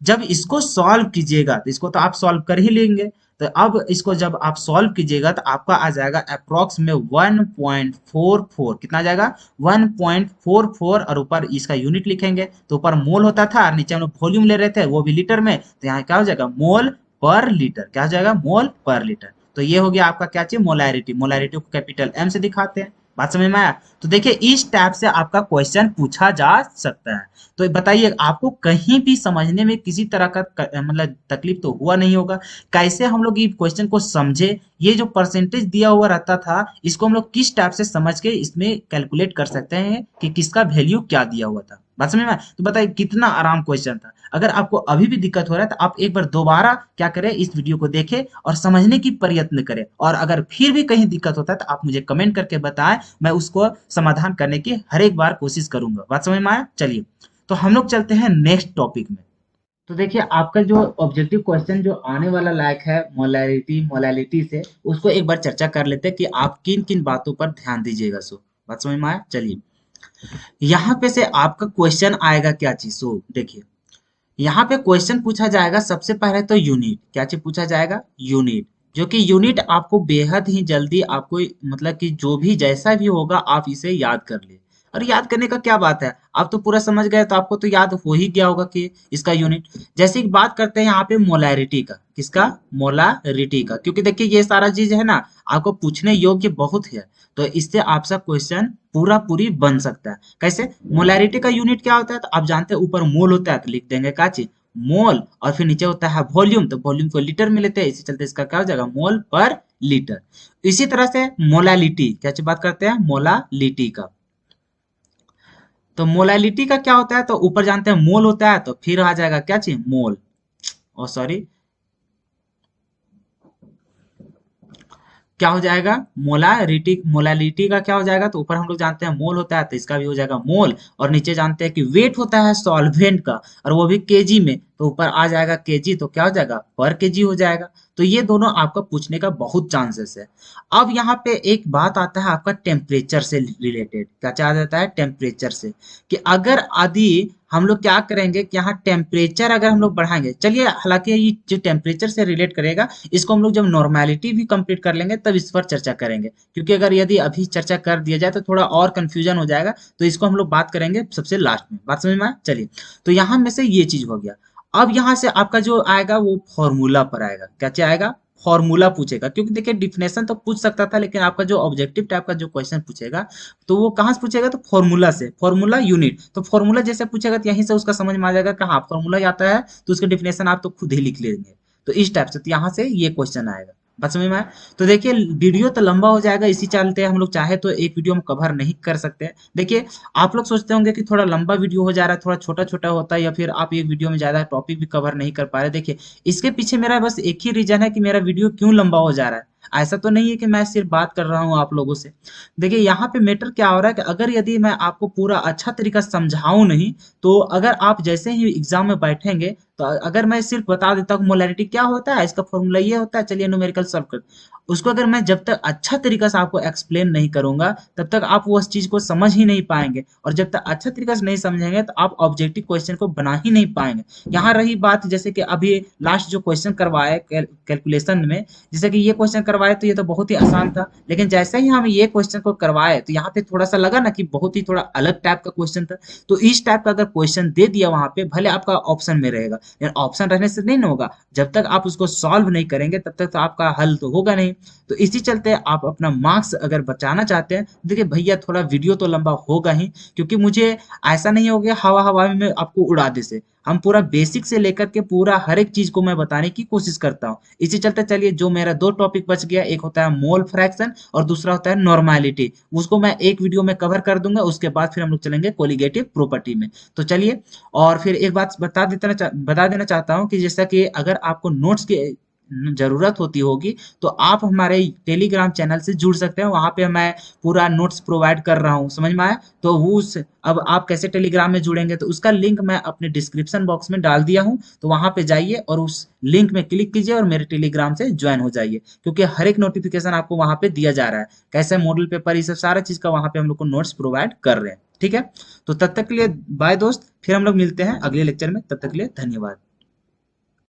जब इसको सॉल्व कीजिएगा, तो इसको तो आप सॉल्व कर ही लेंगे, तो अब इसको जब आप सॉल्व कीजिएगा तो आपका आ जाएगा अप्रोक्स में 1.44, कितना आ जाएगा, 1.44, और ऊपर इसका यूनिट लिखेंगे, तो ऊपर मोल होता था और नीचे हम लोग वॉल्यूम ले रहे थे वो भी लीटर में, तो यहाँ क्या हो जाएगा, मोल पर लीटर, क्या हो जाएगा, मोल पर लीटर। तो ये हो गया आपका क्या चाहिए, मोलैरिटी। मोलैरिटी को कैपिटल एम से दिखाते हैं। बात समझ में आया? तो देखिए, इस टाइप से आपका क्वेश्चन पूछा जा सकता है। तो बताइए, आपको कहीं भी समझने में किसी तरह का मतलब तकलीफ तो हुआ नहीं होगा? कैसे हम लोग ये क्वेश्चन को समझे, ये जो परसेंटेज दिया हुआ रहता था इसको हम लोग किस टाइप से समझ के इसमें कैलकुलेट कर सकते हैं कि किसका वैल्यू क्या दिया हुआ था। बात समझ में आया? तो बताइए कितना आराम क्वेश्चन था। अगर आपको अभी भी दिक्कत हो रहा है तो आप एक बार दोबारा क्या करें, इस वीडियो को देखें और समझने की प्रयत्न करें, और अगर फिर भी कहीं दिक्कत होता है तो आप मुझे कमेंट करके बताएं, मैं उसको समाधान करने की हर एक बार कोशिश करूंगा। बात समझ में आया? चलिए, तो हम लोग चलते हैं नेक्स्ट टॉपिक में। तो देखिए, आपका जो ऑब्जेक्टिव क्वेश्चन जो आने वाला लायक है मोलैलिटी से, उसको एक बार चर्चा कर लेते हैं कि आप किन किन बातों पर ध्यान दीजिएगा। सो बात समझ में आया? चलिए, यहाँ पे से आपका क्वेश्चन आएगा क्या चीज, सो देखिए, यहाँ पे क्वेश्चन पूछा जाएगा सबसे पहले तो यूनिट, क्या चीज पूछा जाएगा, यूनिट, जो कि यूनिट आपको बेहद ही जल्दी आपको मतलब कि जो भी जैसा भी होगा आप इसे याद कर ले। और याद करने का क्या बात है, आप तो पूरा समझ गए तो आपको तो याद हो ही गया होगा कि इसका यूनिट। जैसे कि बात करते हैं यहाँ पे मोलैरिटी का, किसका, मोलैरिटी का, क्योंकि देखिए ये सारा चीज है ना आपको पूछने योग्य बहुत है, तो इससे आपका क्वेश्चन पूरा पूरी बन सकता है। कैसे, मोलैरिटी का यूनिट क्या होता है, तो आप जानते हैं ऊपर मोल होता है तो लिख देंगे क्या चीज, मोल, और फिर नीचे होता है वॉल्यूम, तो वॉल्यूम को लीटर में लेते हैं, इसी चलते इसका क्या हो जाएगा, मोल पर लीटर। इसी तरह से मोलैलिटी, क्या चीज बात करते हैं, मोलैलिटी का, तो मोलैलिटी का क्या होता है, तो ऊपर जानते हैं मोल होता है, तो फिर आ जाएगा क्या चीज, मोल, ओ सॉरी, क्या हो जाएगा, मोलैरिटी, मोलैलिटी का क्या हो जाएगा, तो ऊपर हम लोग जानते हैं मोल होता है तो इसका भी हो जाएगा मोल, और नीचे जानते हैं कि वेट होता है सॉल्वेंट का और वो भी केजी में, तो ऊपर आ जाएगा केजी, तो क्या हो जाएगा, पर केजी हो जाएगा। तो ये दोनों आपका पूछने का बहुत चांसेस है। अब यहाँ पे एक बात आता है आपका टेम्परेचर से रिलेटेड, क्या चाह जाता है टेम्परेचर से, कि अगर यदि हम लोग क्या करेंगे कि यहाँ टेम्परेचर अगर हम लोग बढ़ाएंगे, चलिए हालांकि ये जो टेम्परेचर से रिलेट करेगा इसको हम लोग जब नॉर्मेलिटी भी कंप्लीट कर लेंगे तब इस पर चर्चा करेंगे, क्योंकि अगर यदि अभी चर्चा कर दिया जाए तो थोड़ा और कंफ्यूजन हो जाएगा, तो इसको हम लोग बात करेंगे सबसे लास्ट में। बात समझ में आया? चलिए, तो यहाँ में से ये चीज हो गया। अब यहाँ से आपका जो आएगा वो फॉर्मूला पर आएगा, क्या क्या आएगा, फॉर्मूला पूछेगा, क्योंकि देखिए डिफिनेशन तो पूछ सकता था, लेकिन आपका जो ऑब्जेक्टिव टाइप का जो क्वेश्चन पूछेगा तो वो कहाँ से पूछेगा, तो फॉर्मूला से, फॉर्मूला यूनिट। तो फॉर्मूला जैसे पूछेगा तो यहीं से उसका समझ में आ जाएगा कि हाँ फॉर्मूला आता है तो उसका डिफिनेशन आप तो खुद ही लिख लेंगे। तो इस टाइप से तो यहाँ से ये क्वेश्चन आएगा। बात समझ में आया? तो देखिए वीडियो तो लंबा हो जाएगा, इसी चलते हम लोग चाहे तो एक वीडियो में कवर नहीं कर सकते। देखिए आप लोग सोचते होंगे कि थोड़ा लंबा वीडियो हो जा रहा है, थोड़ा छोटा छोटा होता है, या फिर आप एक वीडियो में ज्यादा टॉपिक भी कवर नहीं कर पा रहे। देखिए इसके पीछे मेरा बस एक ही रीजन है कि मेरा वीडियो क्यों लंबा हो जा रहा है। ऐसा तो नहीं है कि मैं सिर्फ बात कर रहा हूँ आप लोगों से। देखिए यहाँ पे मैटर क्या हो रहा है कि अगर यदि मैं आपको पूरा अच्छा तरीका समझाऊं नहीं, तो अगर आप जैसे ही एग्जाम में बैठेंगे तो अगर मैं सिर्फ बता देता हूँ मोलैरिटी क्या होता है, इसका फॉर्मूला ये होता है, चलिए न्यूमेरिकल सॉल्व कर, उसको अगर मैं जब तक अच्छा तरीका से आपको एक्सप्लेन नहीं करूंगा तब तक आप वो उस चीज को समझ ही नहीं पाएंगे, और जब तक अच्छा तरीका से नहीं समझेंगे तो आप ऑब्जेक्टिव क्वेश्चन को बना ही नहीं पाएंगे। यहाँ रही बात जैसे कि अभी लास्ट जो क्वेश्चन करवाए कैलकुलेशन में, जैसे कि ये क्वेश्चन करवाए तो ये तो बहुत ही आसान था, लेकिन जैसे ही हम ये क्वेश्चन को करवाए तो यहाँ पे थोड़ा सा लगा ना कि बहुत ही थोड़ा अलग टाइप का क्वेश्चन था। तो इस टाइप का अगर क्वेश्चन दे दिया वहां पे, भले आपका ऑप्शन में रहेगा, लेकिन ऑप्शन रहने से नहीं ना होगा, जब तक आप उसको सॉल्व नहीं करेंगे तब तक तो आपका हल तो होगा नहीं। तो इसी चलते आप अपना मार्क्स अगर बचाना चाहते हैं, देखिए भैया थोड़ा वीडियो तो लंबा होगा ही, क्योंकि मुझे ऐसा नहीं हो गया हवा हवा में आपको उड़ा दे से, हम पूरा बेसिक से लेकर के पूरा हर एक चीज को मैं बताने की कोशिश करता हूँ। इसी चलते चलिए, जो मेरा दो टॉपिक बच गया, एक होता है मोल फ्रैक्शन और दूसरा होता है नॉर्मेलिटी, उसको मैं एक वीडियो में कवर कर दूंगा, उसके बाद फिर हम लोग चलेंगे कोलिगेटिव प्रॉपर्टी में। तो चलिए, और फिर एक बात बता देना चाहता हूँ कि जैसा कि अगर आपको नोट्स की जरूरत होती होगी तो आप हमारे टेलीग्राम चैनल से जुड़ सकते हैं, वहां पे मैं पूरा नोट्स प्रोवाइड कर रहा हूँ। समझ में आया? तो उस अब आप कैसे टेलीग्राम में जुड़ेंगे, तो उसका लिंक मैं अपने डिस्क्रिप्शन बॉक्स में डाल दिया हूँ, तो वहां पे जाइए और उस लिंक में क्लिक कीजिए और मेरे टेलीग्राम से ज्वाइन हो जाइए, क्योंकि हर एक नोटिफिकेशन आपको वहां पे दिया जा रहा है, कैसे मॉडल पेपर, ये सब सारा चीज का वहां पे हम लोग को नोट्स प्रोवाइड कर रहे हैं। ठीक है, तो तब तक के लिए बाय दोस्त, फिर हम लोग मिलते हैं अगले लेक्चर में, तब तक के लिए धन्यवाद।